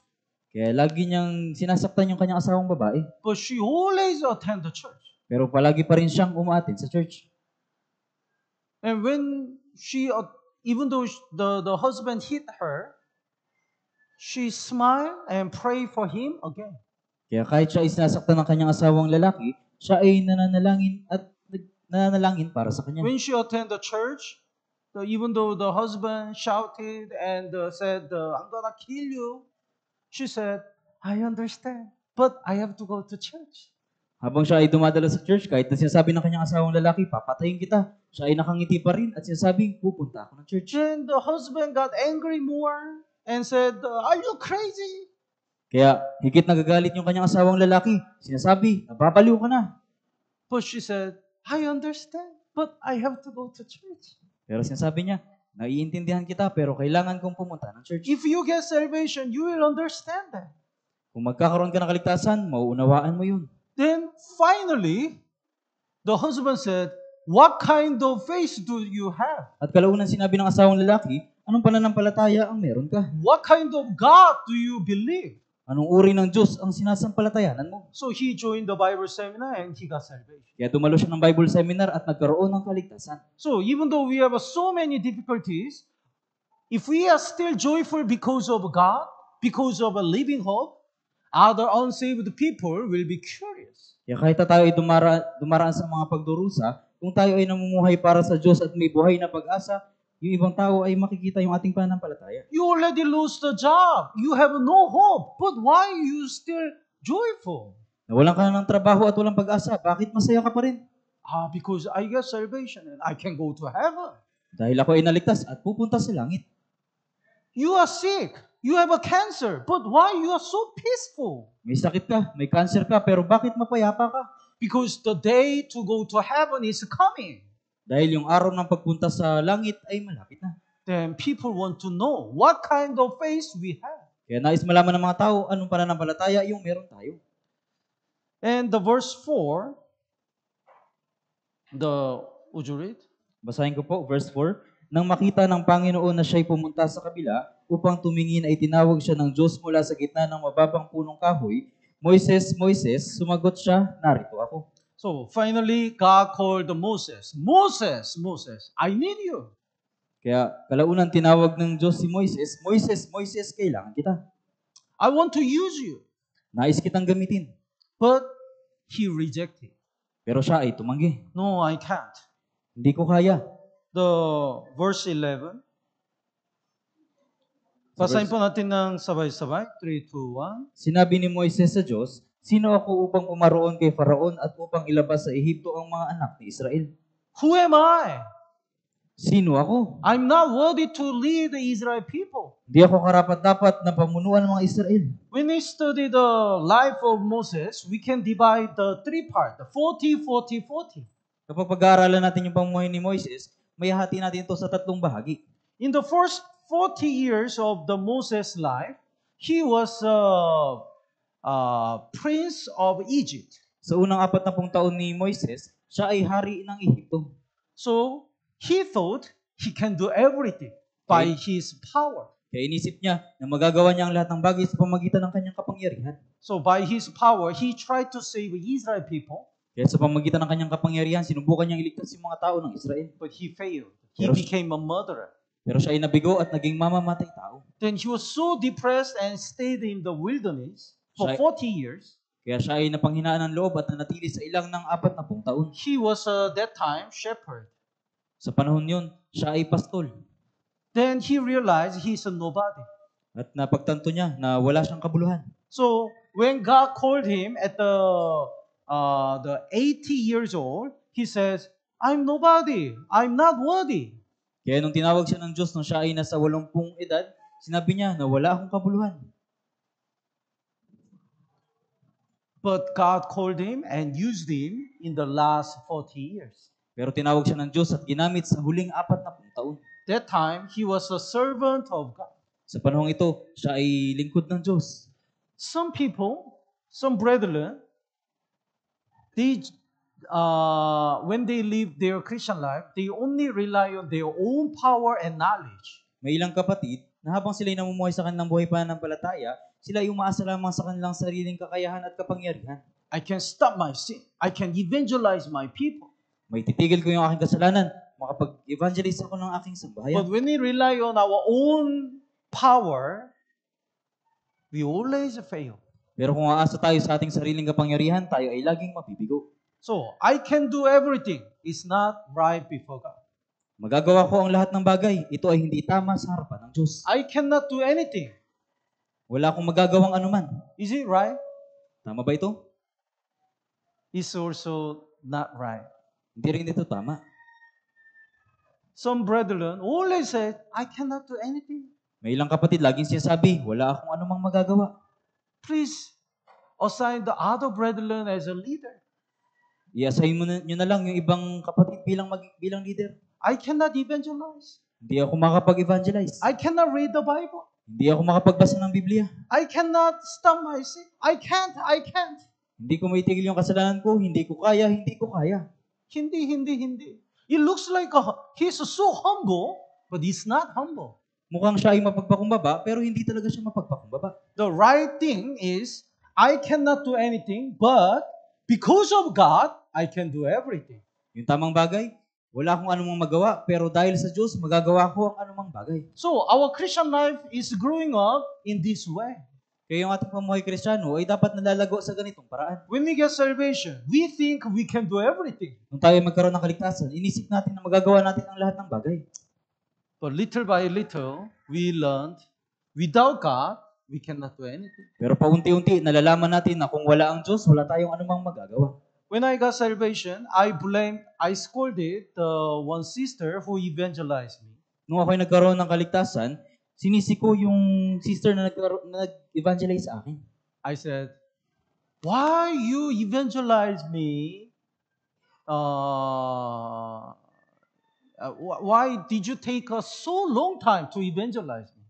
Kaya lagi niyang sinasaktan yung kanyang asawang babae. But she always attend the church. Pero palagi pa rin siyang umaattend sa church. And when even though the husband hit her, she smiled and pray for him again. Kaya kahit siya ay sinasaktan ng kanyang asawang lalaki, siya ay nananalangin para sa kanya. When she attended the church, even though the husband shouted and said, I'm gonna kill you, she said, I understand, but I have to go to church. Habang siya ay dumadalo sa church, kahit na sinasabi ng kanyang asawang lalaki, papatayin kita, siya ay nakangiti pa rin at sinasabing, pupunta ako ng church. Then the husband got angry more and said, are you crazy? Kaya higit nagagalit yung kanyang asawang lalaki, sinasabi, nababaliw ka na. But she said, I understand, but I have to go to church. Pero sinasabi niya, naiintindihan kita pero kailangan kong pumunta ng church. If you get salvation, you will understand that. Kung magkakaroon ka ng kaligtasan, mauunawaan mo yun. Then finally, the husband said, what kind of faith do you have? At kalaunan sinabi ng asawang lalaki, anong pananampalataya ang meron ka? What kind of God do you believe? Anong uri ng Diyos ang sinasampalatayanan mo? So he joined the Bible seminar and he got salvation. Kaya dumalo siya ng Bible seminar at nagkaroon ng kaligtasan. So even though we have so many difficulties, if we are still joyful because of God, because of a living hope, other unsaved people will be curious. Kaya kahit na tayo ay dumaraan sa mga pagdurusa, kung tayo ay namumuhay para sa Diyos at may buhay na pag-asa, yung ibang tao ay makikita yung ating pananampalataya. You already lost the job. You have no hope. But why are you still joyful? Nawalan ka na ng trabaho at walang pag-asa, bakit masaya ka pa rin? Because I get salvation and I can go to heaven. Dahil ako ay naligtas at pupunta sa langit. You are sick. You have a cancer. But why you are so peaceful? May sakit ka, may cancer ka, pero bakit mapayapa ka? Because the day to go to heaven is coming. Dahil yung araw ng pagpunta sa langit ay malapit na. Then people want to know what kind of faith we have. Kaya nais malaman ng mga tao anong pananampalataya yung meron tayo. And the verse 4, would you read? Basahin ko po, verse 4. Nang makita ng Panginoon na siya'y pumunta sa kabila upang tumingin ay tinawag siya ng Diyos mula sa gitna ng mababang punong kahoy. Moises, Moises, sumagot siya, narito ako. So finally, God called Moses. Moses, Moses, I need you. Kaya kalaunan tinawag ng Diyos si Moises, Moises, Moises, kailangan kita. I want to use you. Nais kitang gamitin. But he rejected. Pero siya ay tumanggi. No, I can't. Hindi ko kaya. The verse 11. Basahin po natin ng sabay-sabay. 3, 2, 1. Sinabi ni Moises sa Diyos, sino ako upang pumaroon kay Faraon at upang ilabas sa Ehipto ang mga anak ni Israel? Who am I? Sino ako? I'm not worthy to lead the Israel people. Hindi ako karapat-dapat na pamunuan ng mga Israel. When we study the life of Moses, we can divide the three parts, the 40, 40, 40. Kapag pag-aaralan natin yung pamumuhay ni Moises, may hati natin ito sa tatlong bahagi. In the first 40 years of the Moses life, he was prince of Egypt. Sa unang 40 taon ni Moises, siya ay hari ng Ehipto. So, he thought he can do everything by his power. Kaya inisip niya na magagawa niya ang lahat ng bagay sa pamagitan ng kanyang kapangyarihan. So, by his power, he tried to save Israel people. Kaya sa pamagitan ng kanyang kapangyarihan, sinubukan niyang iligtas yung mga tao ng Israel. But he failed. He became a murderer. Pero siya ay nabigo at naging mamamatay tao. Then he was so depressed and stayed in the wilderness for 40 years. Kaya siya ay napanghinaan ng loob at nanatili sa ilang ng 40 taon. He was, that time, shepherd. Sa panahon yun, siya ay pastol. Then he realized he's a nobody. At napagtanto niya na wala siyang kabuluhan. So, when God called him at the 80 years old, he says, I'm nobody. I'm not worthy. Kaya nung tinawag siya ng Diyos nung siya ay nasa 80 edad, sinabi niya na wala akong kabuluhan. But God called him and used him in the last 40 years. Pero tinawag siya ng Diyos at ginamit sa huling 40 taon. That time, he was a servant of God. Sa panahong ito, siya ay lingkod ng Diyos. Some people, some brethren, they, when they live their Christian life, they only rely on their own power and knowledge. May ilang kapatid na habang sila'y namumuhay sa kanilang buhay pananampalataya, sila ay umaasa lamang sa kanilang sariling kakayahan at kapangyarihan. I can stop my sin. I can evangelize my people. May titigil ko yung aking kasalanan, makapag-evangelize ako ng aking sambahayan. But when we rely on our own power, we always fail. Pero kung aasa tayo sa ating sariling kapangyarihan, tayo ay laging mabibigo. So, I can do everything. It's not right before God. Magagawa ko ang lahat ng bagay. Ito ay hindi tama sa harapan ng Diyos. I cannot do anything. Wala akong magagawang anuman. Is it right? Tama ba ito? It's also not right. Hindi rin ito tama. Some brethren always say, I cannot do anything. May ilang kapatid laging sinasabi, wala akong anumang magagawa. Please assign the other brethren as a leader. I-assign nyo na lang yung ibang kapatid bilang leader. I cannot evangelize. Hindi ako makapag-evangelize. I cannot read the Bible. Hindi ako makapagbasa ng Biblia. I cannot stop my sin. I can't. Hindi ko maitigil yung kasalanan ko. Hindi ko kaya. Hindi. It looks like he's so humble, but he's not humble. Mukhang siya ay mapagpakumbaba, pero hindi talaga siya mapagpakumbaba. The right thing is, I cannot do anything, but because of God, I can do everything. Yung tamang bagay, wala akong anumang magawa, pero dahil sa Diyos, magagawa ko ang anumang bagay. So, our Christian life is growing up in this way. Kaya yung ating pamuhay Kristiyano ay dapat nalalago sa ganitong paraan. When we get salvation, we think we can do everything. Nung tayo magkaroon ng kaligtasan, inisip natin na magagawa natin ang lahat ng bagay. But little by little, we learned, without God, we cannot do anything. Pero paunti-unti, nalalaman natin na kung wala ang Diyos, wala tayong anumang magagawa. When I got salvation, I scolded the one sister who evangelized me. Nung ako'y nagkaroon ng kaligtasan, sinisi ko yung sister na nag-evangelize sa akin. I said, why you evangelize me? Why did you take us so long time to evangelize me?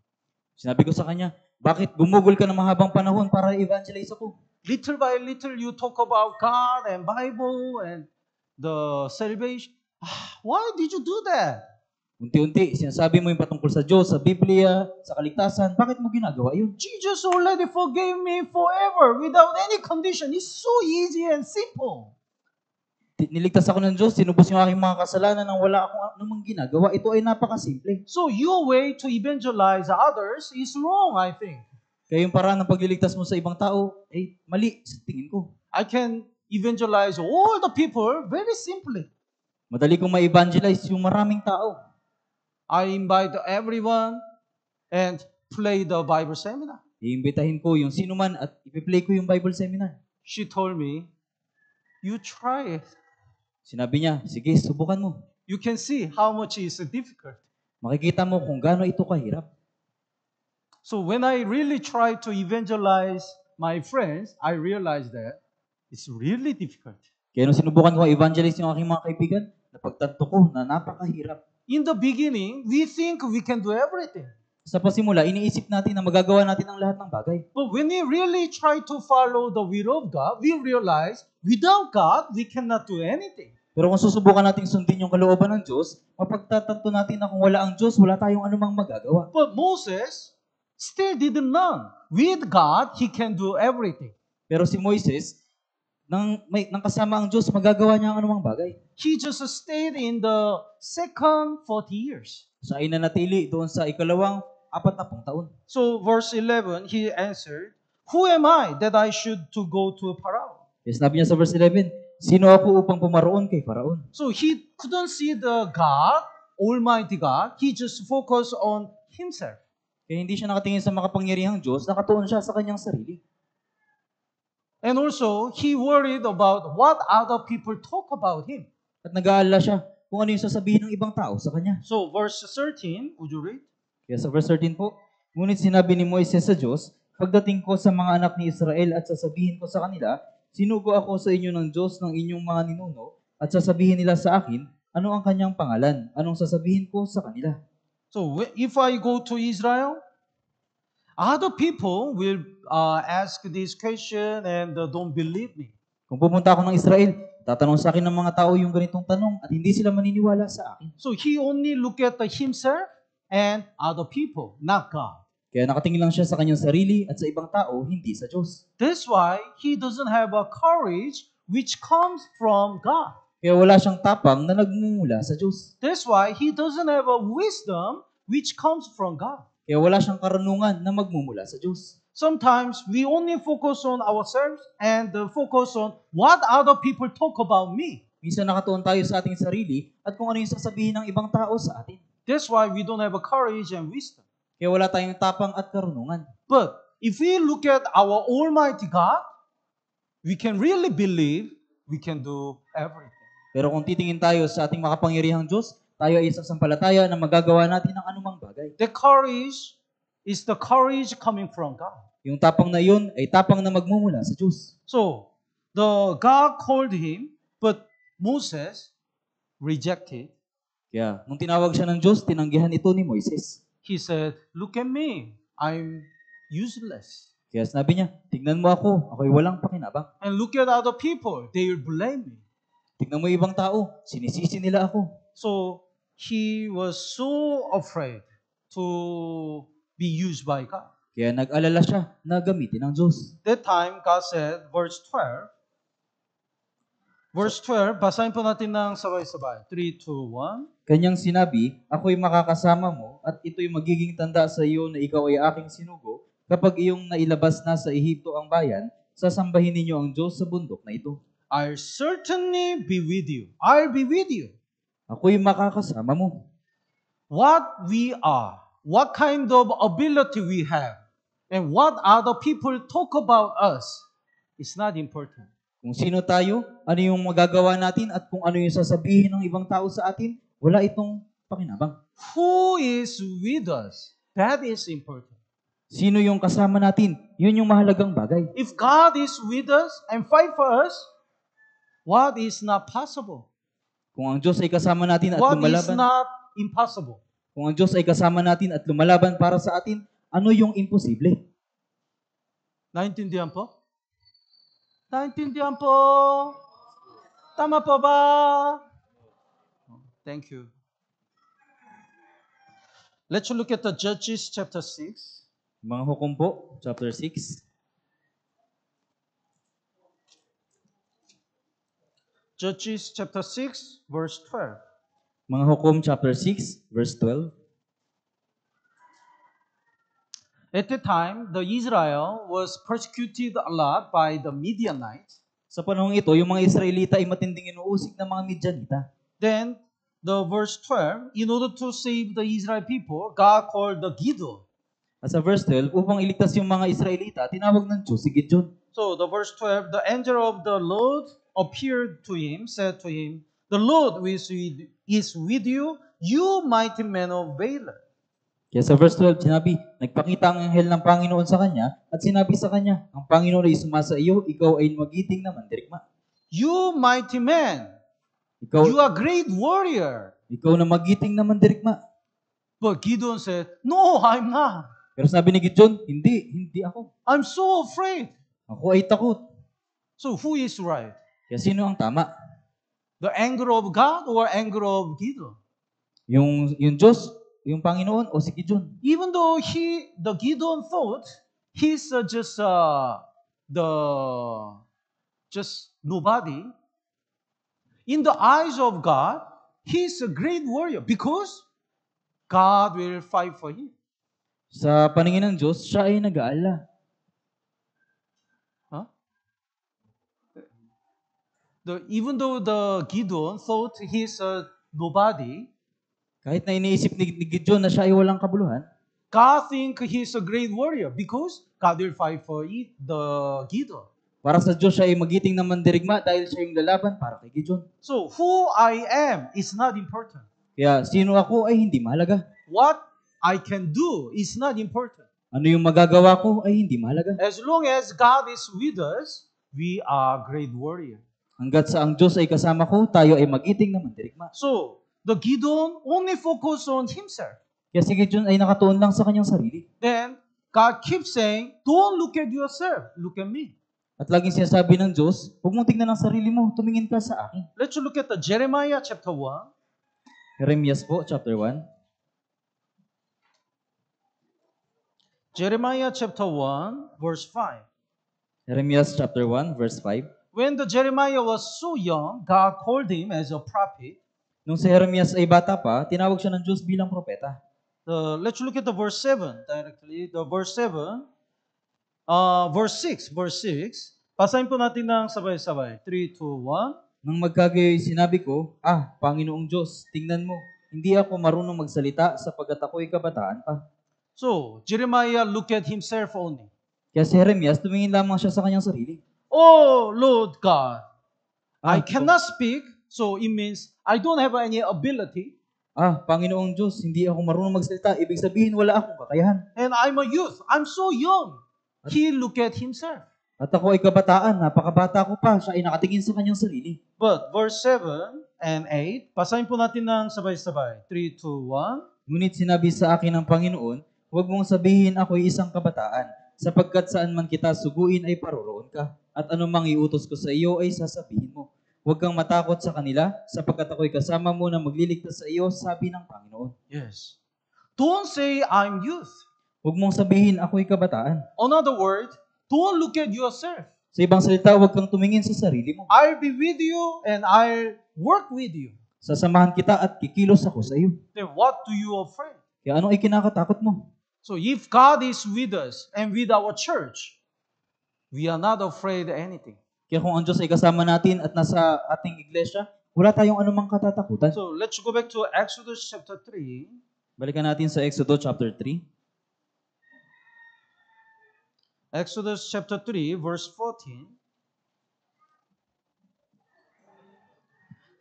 Sinabi ko sa kanya, bakit gumugol ka ng mahabang panahon para evangelize ako? Little by little, you talk about God and Bible and the salvation. Why did you do that? Unti-unti, sinasabi mo yung patungkol sa Diyos, sa Biblia, sa kaligtasan. Bakit mo ginagawa yun? Jesus already forgave me forever without any condition. It's so easy and simple. Niligtas ako ng Diyos, sinubos yung aking mga kasalanan nang wala akong anumang ginagawa. Ito ay napakasimple. So your way to evangelize others is wrong, I think. Kaya yung paraan ng pagliligtas mo sa ibang tao, ay mali sa tingin ko. I can evangelize all the people very simply. Madali kong ma-evangelize yung maraming tao. I invite everyone and play the Bible seminar. Iimbitahin ko yung sino man at ipi-play ko yung Bible seminar. She told me, you try it. Sinabi niya, sige, subukan mo. You can see how much is difficult. Makikita mo kung gaano ito kahirap. So when I really try to evangelize my friends, I realized that it's really difficult. Kaya nung sinubukan ko evangelize yung aking mga kaibigan, napagtanto ko na napakahirap. In the beginning, we think we can do everything. Sa pasimula, iniisip natin na magagawa natin ang lahat ng bagay. But when we really try to follow the will of God, we realize without God, we cannot do anything. Pero kung susubukan natin sundin yung kalooban ng Diyos, mapagtatanto natin na kung wala ang Diyos, wala tayong anumang magagawa. But Moses still didn't learn. With God, he can do everything. Pero si Moises, nang kasama ang Diyos, magagawa niya ang anumang bagay. He just stayed in the second 40 years. Siya ay nanatili doon sa ikalawang 40 taon. So verse 11, he answered, who am I that I should to go to Pharaoh? Yes, sabi niya sa verse 11, sino ako upang pumaroon kay Faraon? So he couldn't see the God, Almighty God. He just focused on himself. Kaya hindi siya nakatingin sa makapangyarihang Diyos, nakatuon siya sa kanyang sarili. And also, he worried about what other people talk about him. At nag-aalala siya kung ano yung sasabihin ng ibang tao sa kanya. So, verse 13, would you read? Kaya sa verse 13 po, ngunit sinabi ni Moises sa Diyos, pagdating ko sa mga anak ni Israel at sasabihin ko sa kanila, sinugo ako sa inyo ng Diyos ng inyong mga ninuno, at sasabihin nila sa akin, ano ang kanyang pangalan? Anong sasabihin ko sa kanila? So, if I go to Israel, other people will ask this question and don't believe me. Kung pumunta ako ng Israel, tatanong sa akin ng mga tao yung ganitong tanong at hindi sila maniniwala sa akin. So, he only look at himself and other people, not God. Kaya nakatingin lang siya sa kanyang sarili at sa ibang tao, hindi sa Diyos. That's why he doesn't have a courage which comes from God. Kaya wala siyang tapang na nagmumula sa Diyos. That's why he doesn't have a wisdom which comes from God. Kaya wala siyang karunungan na magmumula sa Diyos. Sometimes we only focus on ourselves and focus on what other people talk about me. Minsan nakatuon tayo sa ating sarili at kung ano yung sasabihin ng ibang tao sa atin. That's why we don't have a courage and wisdom. Kaya wala tayong tapang at karunungan. But if we look at our Almighty God, we can really believe we can do everything. Pero kung titingin tayo sa ating makapangyarihang Diyos, tayo ay sasampalataya na magagawa natin ang anumang bagay. The courage is the courage coming from God. Yung tapang na yun ay tapang na magmumula sa Diyos. So, the God called him, but Moses rejected. Kaya nung tinawag siya ng Diyos, tinanggihan ito ni Moises. He said, "Look at me, I'm useless." Kaya sinabi niya, tignan mo ako, ako'y walang pakinabang. And look at other people, they will blame me. Tignan mo yung ibang tao, sinisisi nila ako. So, he was so afraid to be used by God. Kaya nag-alala siya na gamitin ng Diyos. That time, God said, verse 12, basahin po natin ng sabay-sabay. 3, 2, 1. Kanyang sinabi, ako'y makakasama mo at ito'y magiging tanda sa iyo na ikaw ay aking sinugo. Kapag iyong nailabas na sa Ehipto ang bayan, sasambahin ninyo ang Diyos sa bundok na ito. I'll certainly be with you. I'll be with you. Ako'y makakasama mo. What we are, what kind of ability we have, and what other people talk about us is not important. Kung sino tayo, ano yung magagawa natin at kung ano yung sasabihin ng ibang tao sa atin, wala itong pakinabang. Who is with us? That is important. Sino yung kasama natin? Yun yung mahalagang bagay. If God is with us and fight for us, what is not possible? Kung ang Diyos ay kasama natin at What is lumalaban, not impossible? kung ang Diyos ay kasama natin at lumalaban para sa atin, ano yung imposible? Naintindihan po? Naintindihan po? Tama po ba? Thank you. Let's look at the Judges chapter 6. Mga Hukom po, chapter 6. Judges chapter 6, verse 12. Mga Hukom, chapter 6, verse 12. At the time, the Israel was persecuted a lot by the Midianites. Sa panahong ito, yung mga Israelita ay matinding inuusig ng mga Midianita. Then, the verse 12, in order to save the Israel people, God called the Gideon. At sa verse 12, upang iligtas yung mga Israelita, tinawag ng Diyos si Gideon. So, the verse 12, the angel of the Lord appeared to him, said to him, "The Lord is with you, you mighty man of Valor." Kaya sa verse 12, sinabi, nagpakita ang anghel ng Panginoon sa kanya at sinabi sa kanya, ang Panginoon ay sumasa iyo, ikaw ay magiting na mandirigma. You mighty man, Ikaw, you are great warrior. ikaw na magiting na mandirigma. But Gideon said, "No, I'm not. Pero sabi ni Gideon, hindi ako. I'm so afraid." Ako ay takot. So, who is right? Kaya sino ang tama? The anger of God or anger of Gideon? Yung Diyos, yung Panginoon o si Gideon? Even though the Gideon thought he's just nobody, in the eyes of God, he's a great warrior because God will fight for him. Sa paningin ng Diyos, siya ay nag-aala. Huh? Even though the Gideon thought he's a nobody, Kahit na iniisip ni Gideon na siya ay walang kabuluhan, God think he's a great warrior because God will fight for the Gideon. Para sa Diyos siya ay magiting na mandirigma dahil siya yung lalaban para kay Gideon. So who I am is not important. Kaya sino ako ay hindi mahalaga. What I can do is not important. Ano yung magagawa ko ay hindi mahalaga. As long as God is with us, we are great warrior. Hanggat sa ang Diyos ay kasama ko, tayo ay magiting na mandirigma. So the Gideon only focused on himself. Kaya si Gideon ay nakatuon lang sa kanyang sarili. Then God keeps saying, don't look at yourself, look at me. At laging sinasabi ng Diyos, huwag mong tingnan ang sarili mo, tumingin ka sa akin. Let's look at the Jeremiah chapter 1. Jeremias po, chapter 1. Jeremiah chapter 1, verse 5. Jeremias chapter 1, verse 5. When the Jeremiah was so young, God called him as a prophet. Nung si Jeremias ay bata pa, tinawag siya ng Diyos bilang propeta. Let's look at the verse 7 directly. The verse 7, verse 6. Pasahin po natin ng sabay-sabay. 3, 2, 1. Nang magkagayoy sinabi ko, Panginoong Diyos, tingnan mo, hindi ako marunong magsalita sapagkat ako'y kabataan pa. So, Jeremiah looked at himself only. Kaya si Jeremias, tumingin lamang siya sa kanyang sarili. Oh, Lord God, I Ah, cannot speak, so it means I don't have any ability, Panginoong Diyos, hindi ako marunong magsalita. Ibig sabihin, wala akong kakayahan. and I'm a youth. I'm so young. He looked at himself. At ako ay kabataan, napakabata ko pa. Siya ay nakatingin sa kanyang sarili. But verse 7 and 8, pasahin po natin ng sabay-sabay. 3, 2, 1. Ngunit sinabi sa akin ng Panginoon, huwag mong sabihin ako'y isang kabataan, sapagkat saan man kita suguin ay paroroon ka. At anumang iutos ko sa iyo ay sasabihin mo. Huwag kang matakot sa kanila, sapagkat ako'y kasama mo na magliligtas sa iyo, sabi ng Panginoon. Yes. Don't say I'm youth. Huwag mong sabihin ako'y kabataan. Another word, don't look at yourself. Sa ibang salita, huwag kang tumingin sa sarili mo. I'll be with you and I'll work with you. Sasamahan kita at kikilos ako sa iyo. Then what do you afraid? Kaya anong ikinakatakot mo? So if God is with us and with our church, we are not afraid of anything. Kaya kung ang Diyos ay kasama natin at nasa ating iglesia, wala tayong anumang katatakutan. So let's go back to Exodus chapter 3. Balikan natin sa Exodus chapter 3. Exodus chapter 3, verse 14.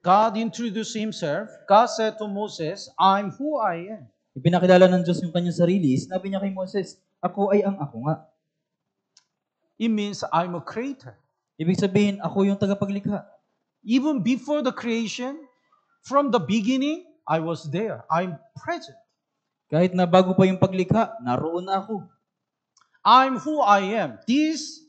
God introduced himself. God said to Moses, I'm who I am. Ipinakilala ng Diyos yung kanyang sarili. Sinabi niya kay Moses, ako ay ang ako nga. It means I'm a creator. Ibig sabihin, ako yung tagapaglikha. Even before the creation, from the beginning, I was there. I'm present. Kahit na bago pa yung paglikha, naroon na ako. I'm who I am. This,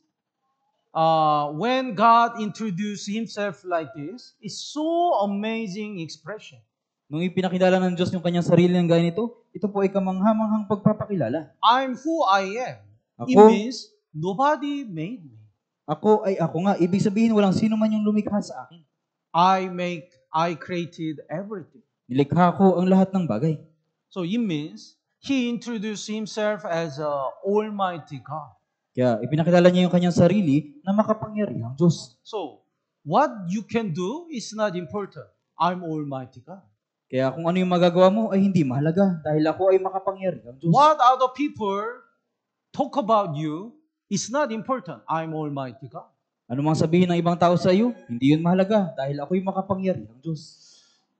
when God introduced himself like this, is so amazing expression. Nung ipinakilala ng Diyos yung kanyang sarili ng gaya nito, ito po ay kamanghamanghang pagpapakilala. I'm who I am. It Ako, means nobody made me. ako ay ako nga. Ibig sabihin, walang sino man yung lumikha sa akin. I created everything. Nilikha ko ang lahat ng bagay. So it means he introduced himself as a Almighty God. Kaya ipinakilala niya yung kanyang sarili na makapangyarihang Diyos. So what you can do is not important. I'm Almighty God. Kaya kung ano yung magagawa mo ay hindi mahalaga dahil ako ay makapangyarihang Diyos. What other people talk about you is not important. I'm Almighty God. Ano mang sabihin ng ibang tao sa iyo, hindi yun mahalaga dahil ako'y makapangyarihang Diyos.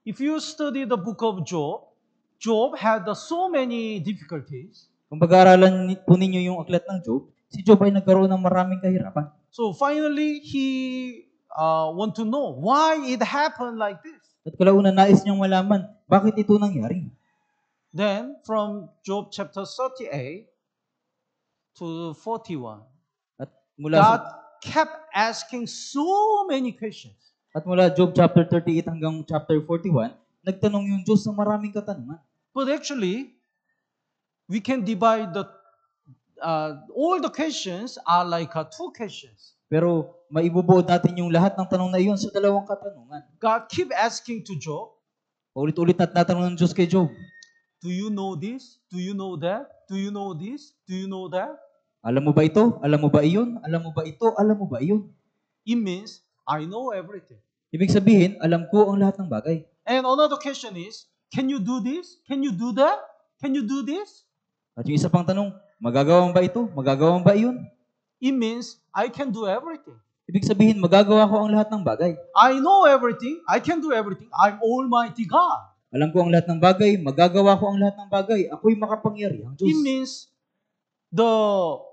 If you study the book of Job, Job had so many difficulties. Kung pag-aaralan po ninyo yung aklat ng Job, si Job ay nagkaroon ng maraming kahirapan. So finally, he want to know why it happened like this. At kalaunan nais niyang malaman, bakit ito nangyari? Then, from Job chapter 38 to 41, At mula God sa, kept asking so many questions. at mula Job chapter 38 hanggang chapter 41, nagtanong yung Diyos ng maraming katanungan. But actually, we can divide all the questions are like two questions. Pero maibubuod natin yung lahat ng tanong na iyon sa dalawang katanungan. God keep asking to Job, Paulit-ulit na tinatanong ng Diyos kay Job, do you know this? Do you know that? Do you know this? Do you know that? alam mo ba ito? Alam mo ba iyon? Alam mo ba ito? Alam mo ba iyon? It means, I know everything. Ibig sabihin, alam ko ang lahat ng bagay. And another question is, can you do this? Can you do that? Can you do this? At yung isa pang tanong, magagawa mo ba ito? Magagawa mo ba iyon? it means I can do everything. Ibig sabihin, magagawa ko ang lahat ng bagay. I know everything. I can do everything. I'm Almighty God. Alam ko ang lahat ng bagay, magagawa ko ang lahat ng bagay. Ako'y makapangyarihang It Diyos. means Job,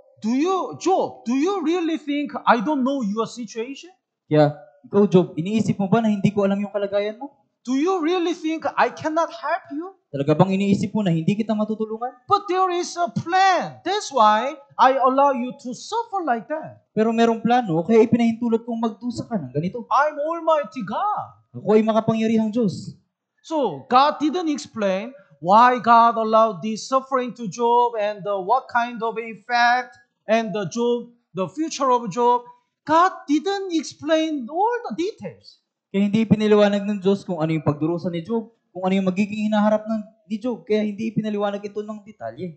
do you really think I don't know your situation? Kaya, ikaw Job, iniisip mo ba na hindi ko alam yung kalagayan mo? Do you really think I cannot help you? Talaga bang iniisip mo na hindi kita matutulungan? But there is a plan. That's why I allow you to suffer like that. Pero merong plano, kaya ipinahintulot kong magdusa ka ng ganito. I'm Almighty God. Ako ay makapangyarihang Diyos. So God didn't explain why God allowed this suffering to Job and what kind of effect and the future of Job. God didn't explain all the details. Kaya hindi pinaliwanag ng Diyos kung ano yung pagdurusa ni Job, kung ano yung magiging hinaharap ni Job. Kaya hindi pinaliwanag ito ng detalye.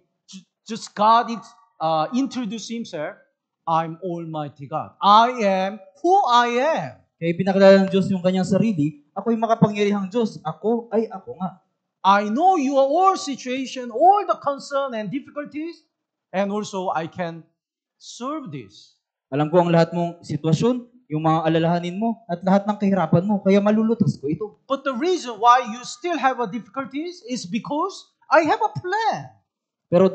Just God introduced Himself. I'm Almighty God. I am who I am. Kaya ipinakilala ng Diyos yung kanyang sarili, ako'y makapangyarihang Diyos, ako ay ako nga. I know your all situation, all the concern and difficulties, and also I can serve this. Alam ko ang lahat mong sitwasyon, yung mga alalahanin mo, at lahat ng kahirapan mo, kaya malulutas ko ito. But the reason why you still have a difficulties is because I have a plan. Pero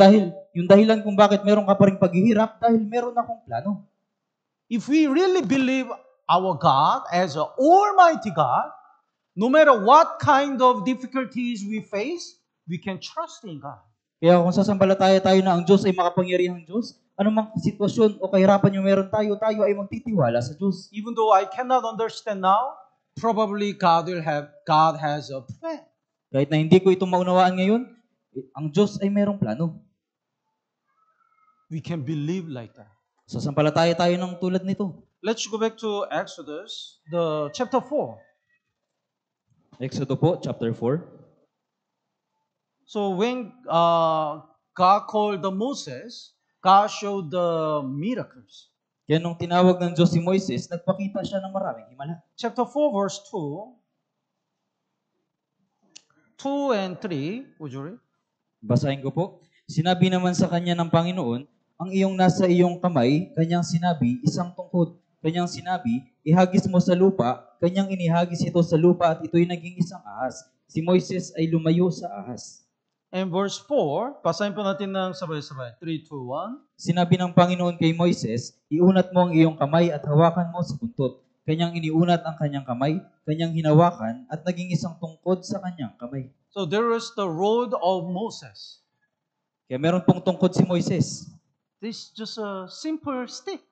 yung dahilan kung bakit meron ka pa rin paghihirap, dahil meron akong plano. If we really believe our God as an Almighty God, no matter what kind of difficulties we face, we can trust in God. Kaya kung sasampalataya tayo na ang Diyos ay makapangyarihang Diyos, anumang sitwasyon o kahirapan yung meron tayo, tayo ay magtitiwala sa Diyos. Even though I cannot understand now, probably God has a plan. Kahit na hindi ko ito maunawaan ngayon, ang Diyos ay merong plano. We can believe like that. Sasampalataya tayo ng tulad nito. Let's go back to Exodus, the chapter 4. Exodo po, chapter 4. So when God called the Moses, God showed the miracles. Kaya nung tinawag ng Diyos si Moises, nagpakita siya ng maraming himala. Chapter 4, verse 2. 2 and 3, would you read? Basahin ko po. Sinabi naman sa kanya ng Panginoon, ang iyong nasa iyong kamay, kanyang sinabi, isang tungkod. Kanyang sinabi, ihagis mo sa lupa, kanyang inihagis ito sa lupa at ito'y naging isang ahas. Si Moises ay lumayo sa ahas. And verse 4, basahin po natin ng sabay-sabay. 3, 2, 1. Sinabi ng Panginoon kay Moises, iunat mo ang iyong kamay at hawakan mo sa buntot. Kanyang iniunat ang kanyang kamay, kanyang hinawakan at naging isang tungkod sa kanyang kamay. So there is the rod of Moses. Kaya meron pong tungkod si Moises. This is just a simple stick.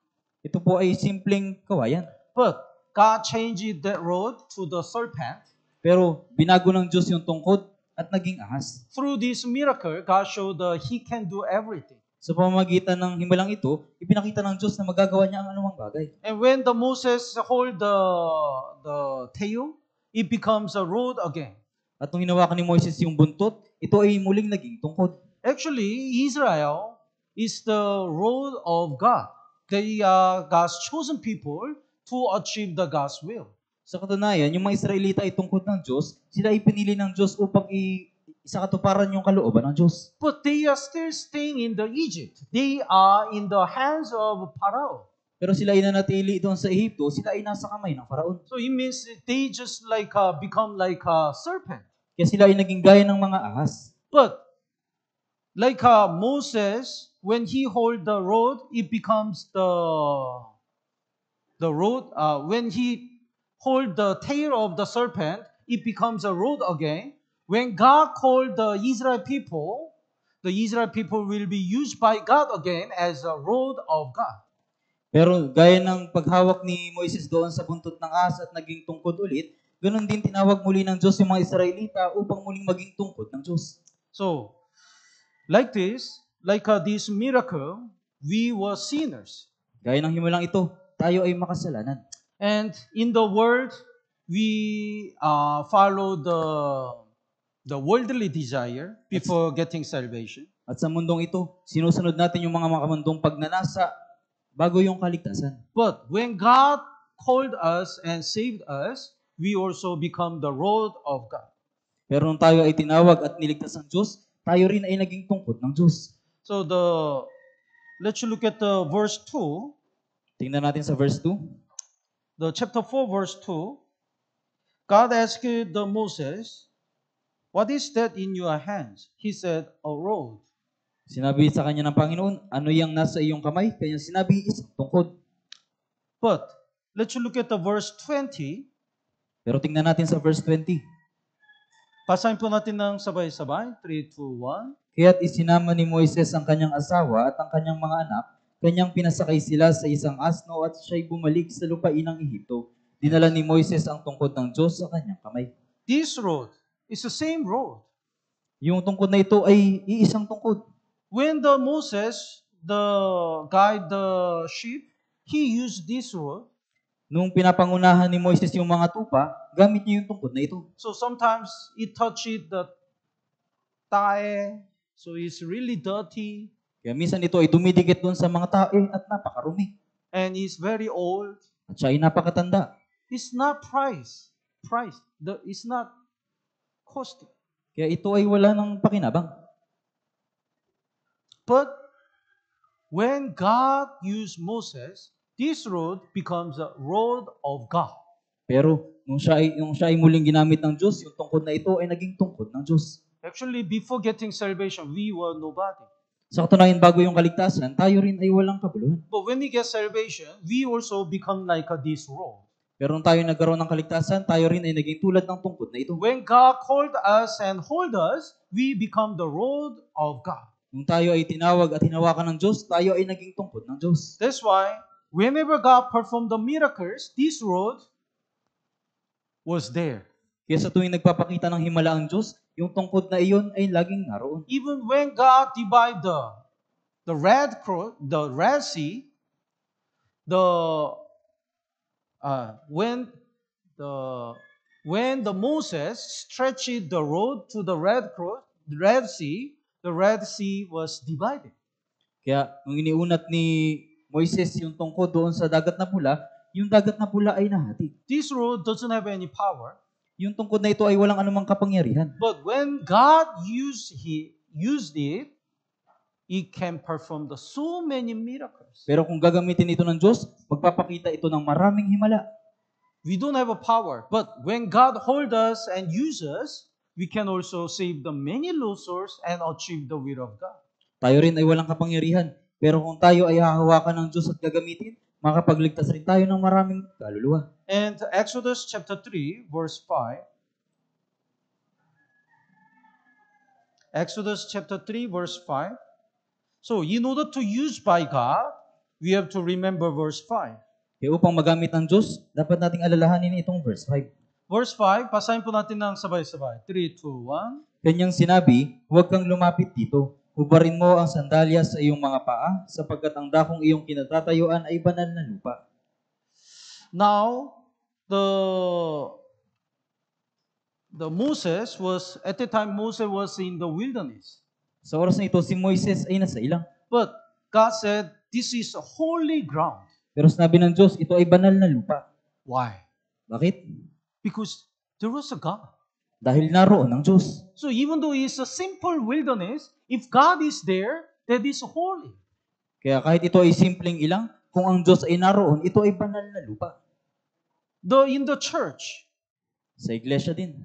Ito po ay simpleng kawayan. But God changed that rod to the serpent. Pero binago ng Diyos yung tungkod at naging ahas. Through this miracle, God showed that He can do everything. Sa pamamagitan ng himalang ito, ipinakita ng Diyos na magagawa niya ang anumang bagay. And when the Moses hold the tail, it becomes a rod again. At nung hinawakan ni Moises yung buntot, ito ay muling naging tungkod. Actually, Israel is the rod of God. They are God's chosen people to achieve the God's will. Sa katunayan, yung mga Israelita ay tungkod ng Diyos, sila ay pinili ng Diyos upang isakatuparan yung kalooban ng Diyos. But they are still staying in the Egypt. They are in the hands of Pharaoh. Pero sila ay nanatili doon sa Ehipto, sila ay nasa kamay ng Faraon. So it means they just like become like a serpent. Kaya sila ay naging gaya ng mga ahas. But like Moses, when he hold the rod, it becomes the rod. When he hold the tail of the serpent, it becomes a rod again. When God called the Israel people will be used by God again as a rod of God. Pero gaya ng paghawak ni Moises doon sa buntot ng ahas at naging tungkod ulit, ganun din tinawag muli ng Diyos yung mga Israelita upang muling maging tungkod ng Diyos. So, like this miracle, we were sinners. Gaya ng himalang ito, tayo ay makasalanan. And in the world, we follow the worldly desire before getting salvation. At sa mundong ito, sinusunod natin yung mga makamundong pagnanasa bago yung kaligtasan. But when God called us and saved us, we also become the rod of God. Pero nung tayo ay tinawag at niligtas ng Diyos, tayo rin ay naging tungkod ng Diyos. So let's look at the verse 2. Tingnan natin sa verse 2. The chapter 4, verse 2, God asked the Moses, "What is that in your hands?" He said, "A rod." Sinabi sa kanya ng Panginoon, ano yung nasa iyong kamay? Kanya sinabi, isang tungkod. But let's look at the verse 20. Pero tingnan natin sa verse 20. Basahin po natin ng sabay-sabay. 3, 2, 1. Kaya't isinama ni Moises ang kanyang asawa at ang kanyang mga anak, kanyang pinasakay sila sa isang asno at siya'y bumalik sa lupain ng Ehipto. Dinala ni Moises ang tungkod ng Diyos sa kanyang kamay. This road is the same road. Yung tungkod na ito ay iisang tungkod. When the Moses, the guide the sheep, he used this road. Nung pinapangunahan ni Moises yung mga tupa, gamit niya yung tungkod na ito. So sometimes it touched the thigh, so it's really dirty, Kaya minsan ito ay dumidikit doon sa mga tae at napakarumi. and it's very old. At siya ay napakatanda. It's not price. It's not costly. Kaya ito ay wala ng pakinabang. But when God used Moses, this road becomes a road of God. Pero nung siya ay muling ginamit ng Diyos, yung tungkod na ito ay naging tungkod ng Diyos. Actually, before getting salvation, we were nobody. Sa katunayan, bago yung kaligtasan, tayo rin ay walang kabuluhan. But when we get salvation, we also become like this road. Pero nung tayo nagkaroon ng kaligtasan, tayo rin ay naging tulad ng tungkod na ito. When God called us and hold us, we become the road of God. Nung tayo ay tinawag at hinawakan ng Diyos, tayo ay naging tungkod ng Diyos. That's why whenever God performed the miracles, this road was there. Kaya sa tuwing nagpapakita ng himala ang Diyos, yung tungkod na iyon ay laging naroon. Even when God divided the Red Sea, when the Moses stretched the road to the Red Sea, the Red Sea was divided. Kaya nung iniunat ni Moises yung tungkod doon sa dagat na pula, yung dagat na pula ay nahati. This road doesn't have any power. Yung tungkod na ito ay walang anumang kapangyarihan. But when God used it, it can perform so many miracles. Pero kung gagamitin ito ng Diyos, magpapakita ito ng maraming himala. We don't have a power. But when God holds us and uses us, we can also save the many losers and achieve the will of God. Tayo rin ay walang kapangyarihan. Pero kung tayo ay hahawakan ng Diyos at gagamitin, makapagligtas rin tayo ng maraming kaluluwa. And Exodus chapter 3, verse 5. Exodus chapter 3, verse 5. So, in order to use by God, we have to remember verse 5. Kaya upang magamit ng Diyos, dapat nating alalahanin itong verse 5. Verse 5, basahin po natin ng sabay-sabay. 3, 2, 1. Kanyang sinabi, huwag kang lumapit dito. Hubarin mo ang sandalyas sa iyong mga paa, sapagkat ang dakong iyong kinatatayuan ay banal na lupa. Now, the Moses was, at the time, Moses was in the wilderness. Sa oras na ito, si Moises ay nasa ilang. But God said, this is holy ground. Pero sinabi ng Diyos, ito ay banal na lupa. Why? Bakit? Because there was a God. Dahil naroon ang Diyos. So even though it's a simple wilderness, if God is there, that is holy. Kaya kahit ito ay simpleng ilang, kung ang Diyos ay naroon, ito ay banal na lupa. In the church, Sa iglesia din.